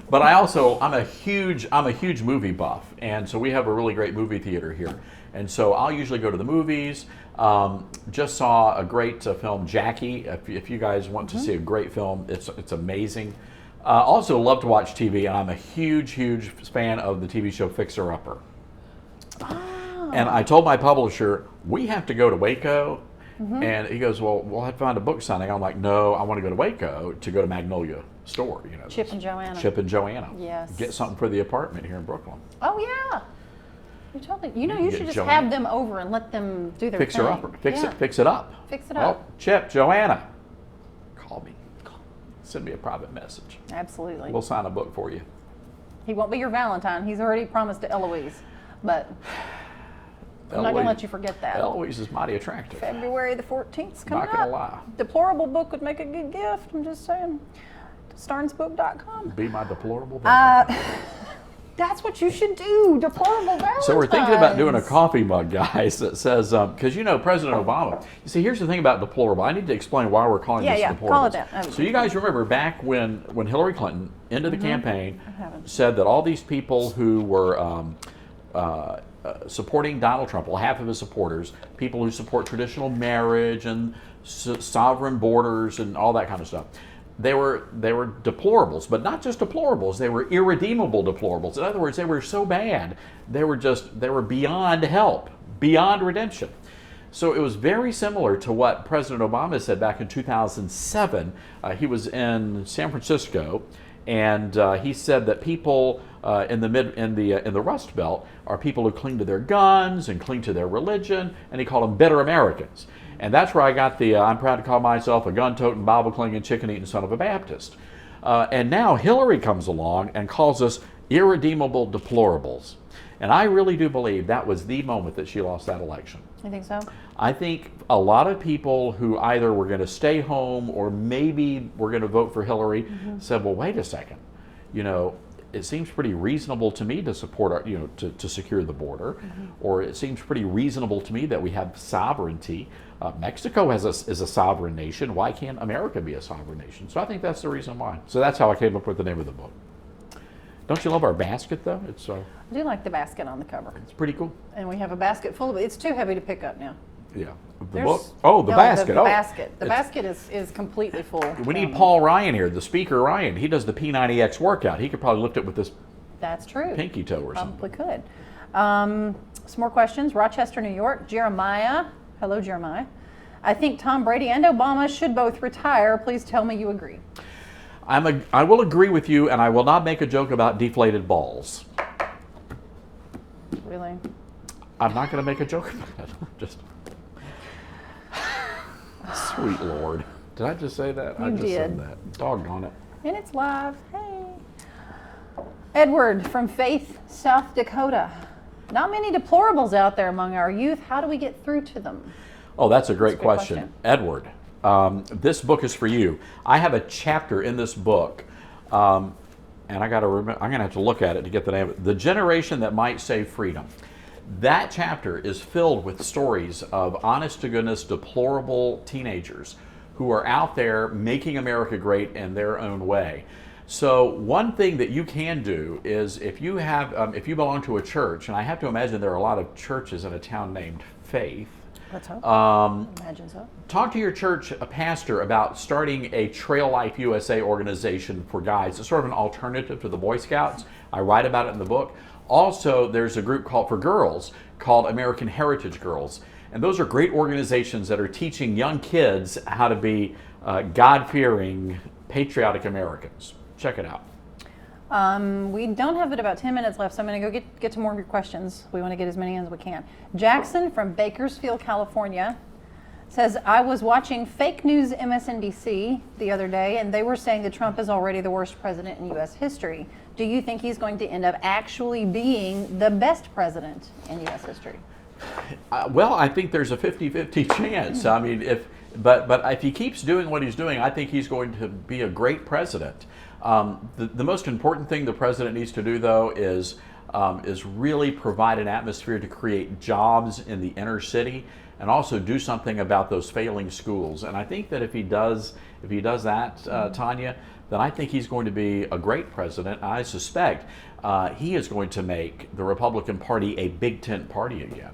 But I'm a huge movie buff, and so we have a really great movie theater here. And so I'll usually go to the movies. Just saw a great film, Jackie. If you guys want to see a great film, it's amazing. Also love to watch TV, and I'm a huge fan of the TV show Fixer Upper. Oh. And I told my publisher, we have to go to Waco. And he goes, well, we'll have to find a book signing. I'm like, no, I want to go to Waco to go to Magnolia store. Chip and Joanna. Chip and Joanna. Yes. Get something for the apartment here in Brooklyn. Oh, yeah. You totally. You should just Joanna. have them over and let them do their Fix thing. her up. Fix it up. Fix it up. Oh, Chip, Joanna, call me. Send me a private message. Absolutely. We'll sign a book for you. He won't be your Valentine. He's already promised to Eloise, but I'm not going to let you forget that. Eloise is mighty attractive. February the 14th is coming Not gonna up. lie. Deplorable book would make a good gift. I'm just saying. StarnesBook.com. Be my deplorable. That's what you should do. Deplorable Valentine's. So we're thinking about doing a coffee mug, guys, that says, because President Obama, you see, here's the thing about deplorable. I need to explain why we're calling this deplorable. Call it that. So you guys remember back when Hillary Clinton ended the campaign, said that all these people who were supporting Donald Trump, well, half of his supporters, people who support traditional marriage and sovereign borders and all that kind of stuff, they were deplorables, but not just deplorables. They were irredeemable deplorables. In other words, they were so bad, they were beyond help, beyond redemption. So it was very similar to what President Obama said back in 2007. He was in San Francisco, and he said that people in the Rust Belt are people who cling to their guns and cling to their religion, and he called them better Americans. And that's where I got the I'm proud to call myself a gun-toting, Bible-clinging, chicken-eating son of a Baptist. And now Hillary comes along and calls us irredeemable deplorables. And I really do believe that was the moment that she lost that election. You think so? I think a lot of people who either were going to stay home or maybe were going to vote for Hillary said, well, wait a second. It seems pretty reasonable to me to support to secure the border, or it seems pretty reasonable to me that we have sovereignty. Mexico is a sovereign nation. Why can't America be a sovereign nation? So I think that's the reason why. So that's how I came up with the name of the book. Don't you love our basket, though? I do like the basket on the cover. It's pretty cool. And we have a basket full of it. It's too heavy to pick up now. Yeah. The book? Oh, the basket. The basket. The basket is completely full. We need Paul Ryan here, the speaker Ryan. He does the P90X workout. He could probably lift it with this That's true. pinky toe or something. Probably could. Some more questions. Rochester, New York. Jeremiah. Hello, Jeremiah. I think Tom Brady and Obama should both retire. Please tell me you agree. I will agree with you, and I will not make a joke about deflated balls. Really? I'm not going to make a joke about it. Just sweet Lord. Did I just say that? I just said that. Doggone it. And it's live. Hey. Edward from Faith, South Dakota. Not many deplorables out there among our youth. How do we get through to them? Oh, that's a great question. Edward, this book is for you. I have a chapter in this book, and I got to remember. I'm going to have to look at it to get the name of it. The Generation That Might Save Freedom. That chapter is filled with stories of honest-to-goodness, deplorable teenagers who are out there making America great in their own way. So one thing that you can do is if you belong to a church, and I have to imagine there are a lot of churches in a town named Faith. Let's hope. Imagine so. Talk to your church pastor about starting a Trail Life USA organization for guys. It's sort of an alternative to the Boy Scouts. I write about it in the book. Also, there's a group for girls called American Heritage Girls. And those are great organizations that are teaching young kids how to be God-fearing, patriotic Americans. Check it out. We don't have but about 10 minutes left, so I'm going to go get to more of your questions. We want to get as many as we can. Jackson from Bakersfield, California says, I was watching fake news MSNBC the other day, and they were saying that Trump is already the worst president in U.S. history. Do you think he's going to end up actually being the best president in U.S. history? Well, I think there's a 50-50 chance. I mean, but if he keeps doing what he's doing, I think he's going to be a great president. The most important thing the president needs to do, though, is really provide an atmosphere to create jobs in the inner city, and also do something about those failing schools. And I think that if he does that, Tanya, then I think he's going to be a great president. I suspect he is going to make the Republican Party a big tent party again.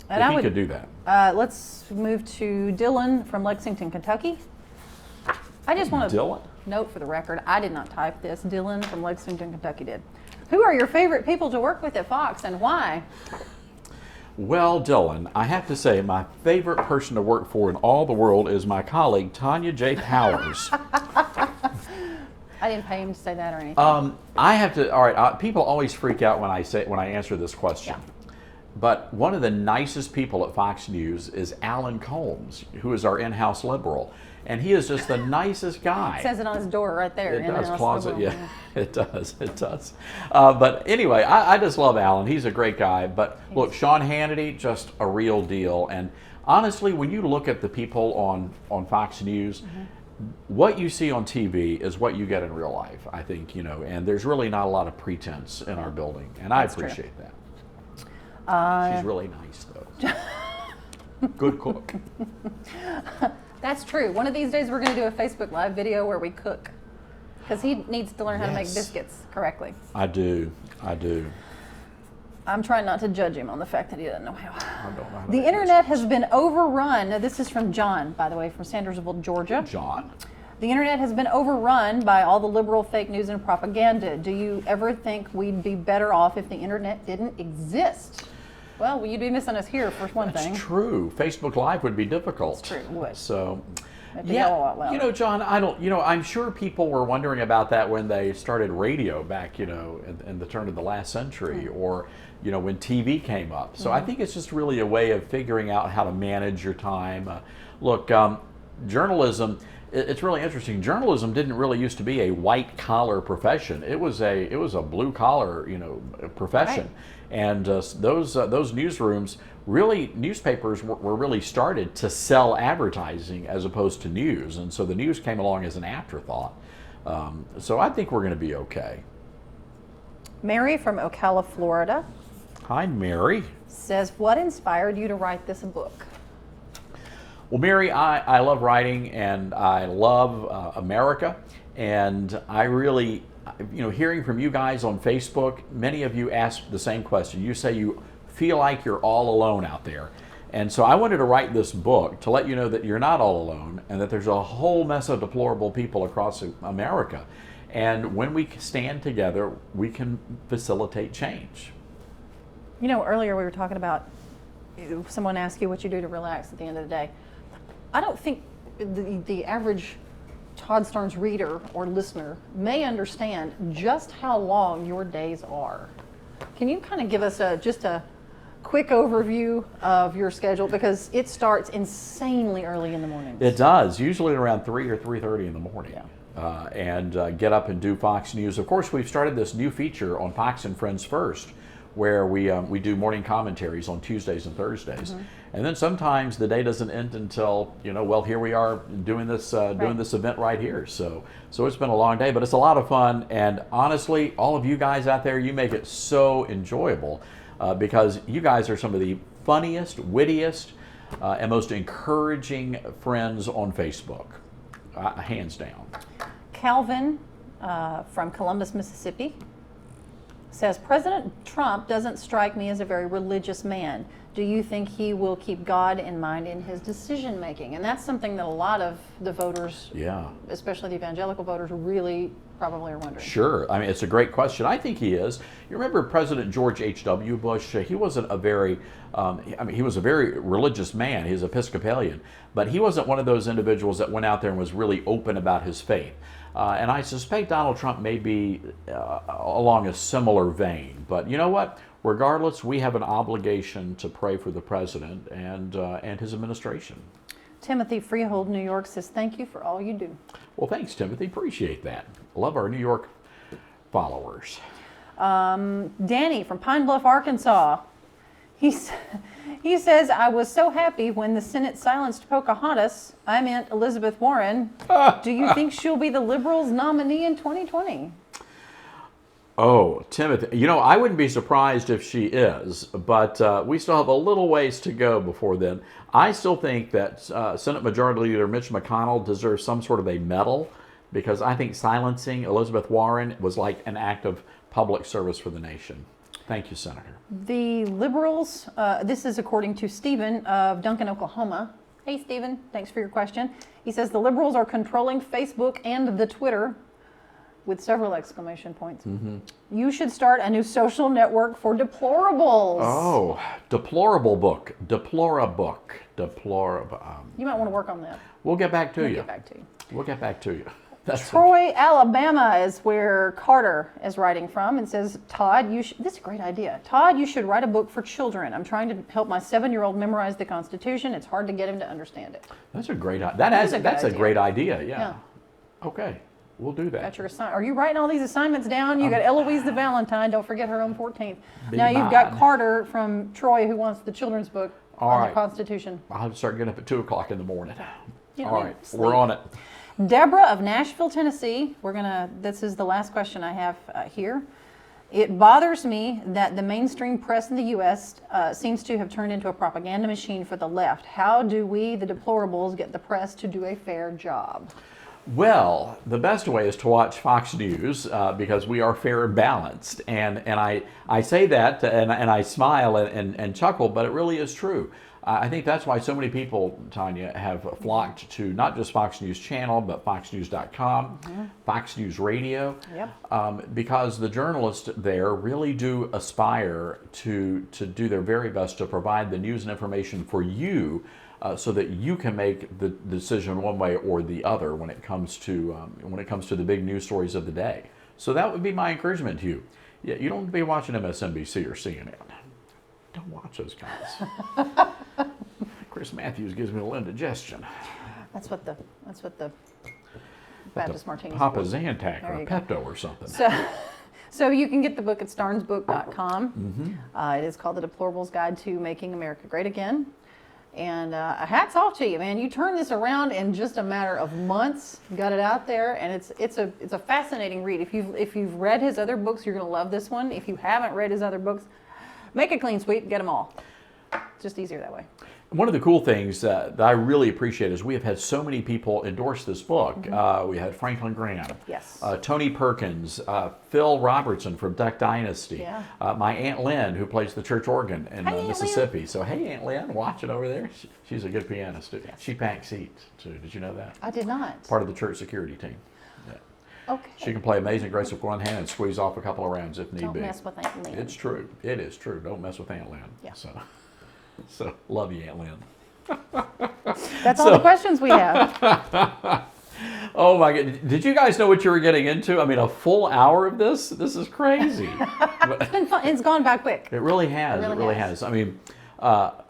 And if he could do that. Let's move to Dylan from Lexington, Kentucky. I just want to note for the record, I did not type this. Dylan from Lexington, Kentucky did. Who are your favorite people to work with at Fox, and why? Well, Dylan, I have to say my favorite person to work for in all the world is my colleague, Tanya J. Powers. I didn't pay him to say that or anything. I have to, all right, people always freak out when I answer this question. Yeah. But one of the nicest people at Fox News is Alan Colmes, who is our in-house liberal. And he is just the nicest guy. It says it on his door right there. It does, closet, yeah. It does. But anyway, I just love Alan. He's a great guy. But look, Sean Hannity, just a real deal. And honestly, when you look at the people on Fox News, what you see on TV is what you get in real life, I think, you know, and there's really not a lot of pretense in our building, and I appreciate that. She's really nice, though. Good cook. That's true. One of these days we're going to do a Facebook Live video where we cook, because he needs to learn how to make biscuits correctly. I do. I'm trying not to judge him on the fact that he doesn't know how. I don't know how to The make internet biscuits. has been overrun. Now, this is from John, by the way, from Sandersville, Georgia. John. The internet has been overrun by all the liberal fake news and propaganda. Do you ever think we'd be better off if the internet didn't exist? Well, you'd be missing us here for one thing. That's true. Facebook Live would be difficult. It's true, it would. So, Have to yell a lot louder. you know, John, I'm sure people were wondering about that when they started radio back, you know, in the turn of the last century, or, you know, when TV came up. So I think it's just really a way of figuring out how to manage your time. Look, journalism, it's really interesting. Journalism didn't really used to be a white collar profession. It was a blue collar, you know, profession. Right. And those newsrooms, really, newspapers were really started to sell advertising as opposed to news. And so the news came along as an afterthought. So I think we're going to be okay. Mary from Ocala, Florida Hi, Mary. says, what inspired you to write this book? Well, Mary, I love writing, and I love America, and I really, you know, hearing from you guys on Facebook, many of you ask the same question. You say you feel like you're all alone out there. And so I wanted to write this book to let you know that you're not all alone, and that there's a whole mess of deplorable people across America. And when we stand together, we can facilitate change. You know, earlier we were talking about someone asked you what you do to relax at the end of the day. I don't think the average Todd Starnes reader or listener may understand just how long your days are. Can you kind of give us just a quick overview of your schedule? Because it starts insanely early in the morning. It does, usually around 3 or 3:30 in the morning. Yeah. And get up and do Fox News. Of course, we've started this new feature on Fox and Friends First, where we do morning commentaries on Tuesdays and Thursdays. And then sometimes the day doesn't end until, you know, well, here we are doing this event right here. So it's been a long day, but it's a lot of fun. And honestly, all of you guys out there, you make it so enjoyable because you guys are some of the funniest, wittiest, and most encouraging friends on Facebook, hands down. Calvin from Columbus, Mississippi says, President Trump doesn't strike me as a very religious man. Do you think he will keep God in mind in his decision making? And that's something that a lot of the voters, especially the evangelical voters, really probably are wondering. Sure. I mean, it's a great question. I think he is. You remember President George H.W. Bush? He wasn't a very, he was a very religious man. He's Episcopalian. But he wasn't one of those individuals that went out there and was really open about his faith. And I suspect Donald Trump may be along a similar vein. But you know what? Regardless, we have an obligation to pray for the president and his administration. Timothy Freehold, New York says, thank you for all you do. Well, thanks, Timothy. Appreciate that. Love our New York followers. Danny from Pine Bluff, Arkansas. He says, I was so happy when the Senate silenced Pocahontas. I meant Elizabeth Warren. Do you think she'll be the Liberals' nominee in 2020? Oh, Timothy, you know, I wouldn't be surprised if she is, but we still have a little ways to go before then. I still think that Senate Majority Leader Mitch McConnell deserves some sort of a medal, because I think silencing Elizabeth Warren was like an act of public service for the nation. Thank you, Senator. The Liberals, this is according to Stephen of Duncan, Oklahoma. Hey, Stephen, thanks for your question. He says the Liberals are controlling Facebook and the Twitter, with several exclamation points. You should start a new social network for deplorables. Oh, deplorable book. Deplorable. You might want to work on that. We'll get back to you. Get back to you. We'll get back to you. That's Troy, Alabama is where Carter is writing from, and says, Todd, this is a great idea. Todd, you should write a book for children. I'm trying to help my 7-year-old memorize the Constitution. It's hard to get him to understand it. That's a great idea. That's a great idea, yeah. Okay. We'll do that. Got your Are you writing all these assignments down? You got Eloise the Valentine. Don't forget her on 14th. Now you've got Carter from Troy who wants the children's book on the Constitution. I'll have to start getting up at 2 o'clock in the morning. You all right, we're on it. Deborah of Nashville, Tennessee. This is the last question I have here. It bothers me that the mainstream press in the U.S. Seems to have turned into a propaganda machine for the left. How do we, the deplorables, get the press to do a fair job? Well, the best way is to watch Fox News because we are fair and balanced. And I say that and I smile and chuckle, but it really is true. I think that's why so many people, Tanya, have flocked to not just Fox News Channel, but foxnews.com, Fox News Radio, because the journalists there really do aspire to do their very best to provide the news and information for you so that you can make the decision one way or the other when it comes to the big news stories of the day. So that would be my encouragement to you. Yeah, you don't want to be watching MSNBC or CNN. Don't watch those guys. Chris Matthews gives me a little indigestion. That's what the Baptist Martini. Papa Zantac or a Pepto or something. So you can get the book at starnesbook.com. It is called The Deplorables Guide to Making America Great Again. And hats off to you, man. You turned this around in just a matter of months. Got it out there, and it's a fascinating read. If you've read his other books, you're going to love this one. If you haven't read his other books, make a clean sweep, get them all. It's just easier that way. One of the cool things that I really appreciate is we have had so many people endorse this book. We had Franklin Graham, Tony Perkins, Phil Robertson from Duck Dynasty, my Aunt Lynn who plays the church organ in Mississippi. So hey, Aunt Lynn, watching over there. She's a good pianist too. She packs seats too. Did you know that? I did not. Part of the church security team. Okay. She can play Amazing Grace with one hand and squeeze off a couple of rounds if need be. Don't mess with Aunt Lynn. It's true. It is true. Don't mess with Aunt Lynn. Yeah. So love you, Aunt Lynn. That's all the questions we have. Oh my God. Did you guys know what you were getting into? I mean, a full hour of this? This is crazy. It's been fun. It's gone by quick. It really has. It really has. I mean,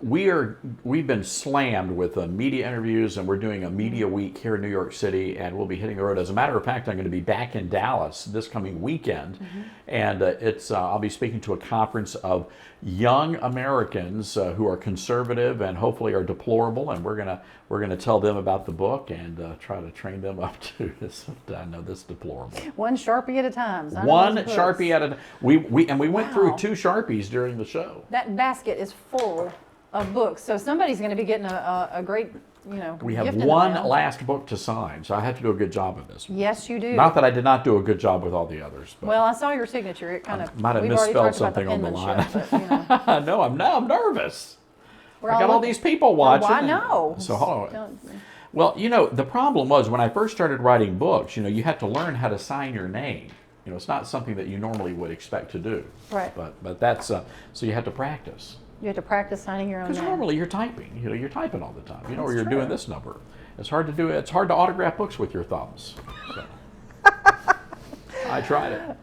we've been slammed with media interviews, and we're doing a media week here in New York City, and we'll be hitting the road. As a matter of fact, I'm going to be back in Dallas this coming weekend, and I'll be speaking to a conference of young Americans who are conservative and hopefully are deplorable, and we're gonna tell them about the book and try to train them up to this. I know this deplorable. One Sharpie at a time. One Sharpie at a time. We went through 2 Sharpies during the show. That basket is full of books, so somebody's going to be getting a great, We have gift in the one mail. last book to sign, so I have to do a good job of this one. Yes, you do. Not that I did not do a good job with all the others. But well, I saw your signature. It kind of might have misspelled something on the line. But, No, I'm nervous. I got all these people watching. Oh, I know. So hold on. Well, the problem was when I first started writing books, you had to learn how to sign your name. It's not something that you normally would expect to do. Right. But that's so you had to practice. You have to practice signing your own name. Because normally you're typing. You're typing all the time. Or you're true. doing this number. It's hard to do. It's hard to autograph books with your thumbs. So. I tried it.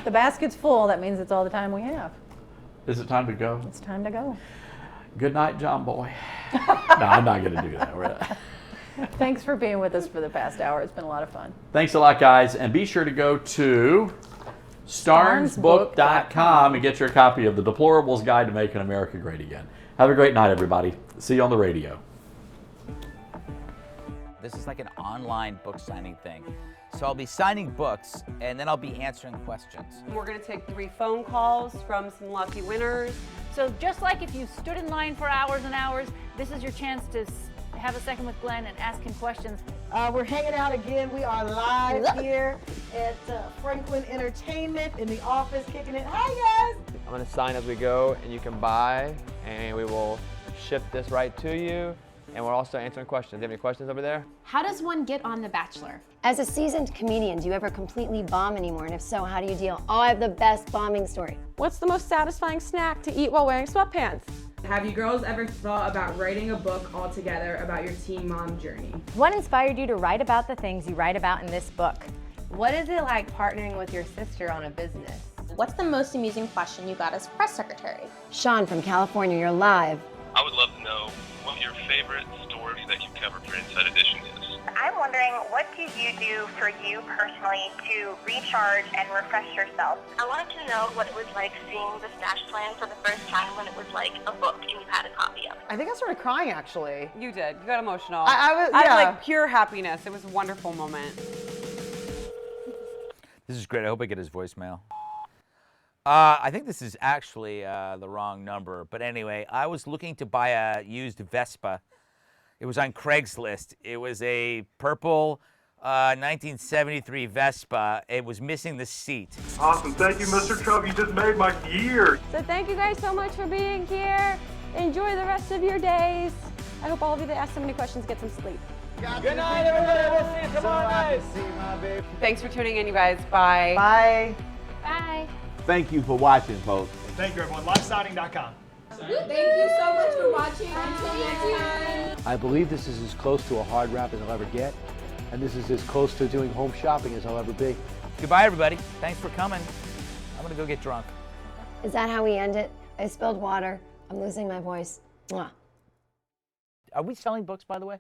The basket's full. That means it's all the time we have. Is it time to go? It's time to go. Good night, John Boy. No, I'm not going to do that. Thanks for being with us for the past hour. It's been a lot of fun. Thanks a lot, guys. And be sure to go to starnesbook.com and get your copy of The Deplorables Guide to Making America Great Again. Have a great night, everybody. See you on the radio. This is like an online book signing thing. So I'll be signing books, and then I'll be answering questions. We're going to take 3 phone calls from some lucky winners. So just like if you stood in line for hours and hours, this is your chance to have a second with Glenn and ask him questions. We're hanging out again. We are live here at Franklin Entertainment in the office, kicking it. Hi, guys. I'm going to sign as we go, and you can buy, and we will ship this right to you. And we're also answering questions. Do you have any questions over there? How does one get on The Bachelor? As a seasoned comedian, do you ever completely bomb anymore? And if so, how do you deal? Oh, I have the best bombing story. What's the most satisfying snack to eat while wearing sweatpants? Have you girls ever thought about writing a book all together about your teen mom journey? What inspired you to write about the things you write about in this book? What is it like partnering with your sister on a business? What's the most amusing question you got as press secretary? Sean from California, you're live. I would love to know what your favorite story that you covered for Inside Edition is. I'm wondering, what do you do for you personally to recharge and refresh yourself? I wanted to know what it was like seeing the stash plan for the first time when it was like a book and you had a copy of it. I think I started crying, actually. You did. You got emotional. I had yeah. like pure happiness. It was a wonderful moment. This is great. I hope I get his voicemail. I think this is actually the wrong number. But anyway, I was looking to buy a used Vespa. It was on Craigslist. It was a purple 1973 Vespa. It was missing the seat. Awesome. Thank you, Mr. Trump. You just made my year. So thank you guys so much for being here. Enjoy the rest of your days. I hope all of you that asked so many questions get some sleep. Good night, everybody. We'll see you tomorrow night. Thanks for tuning in, you guys. Bye. Bye. Bye. Thank you for watching, folks. Thank you, everyone. LiveSigning.com. Thank you so much for watching. Until next time. I believe this is as close to a hard wrap as I'll ever get, and this is as close to doing home shopping as I'll ever be. Goodbye, everybody. Thanks for coming. I'm going to go get drunk. Is that how we end it? I spilled water. I'm losing my voice. Mwah. Are we selling books, by the way?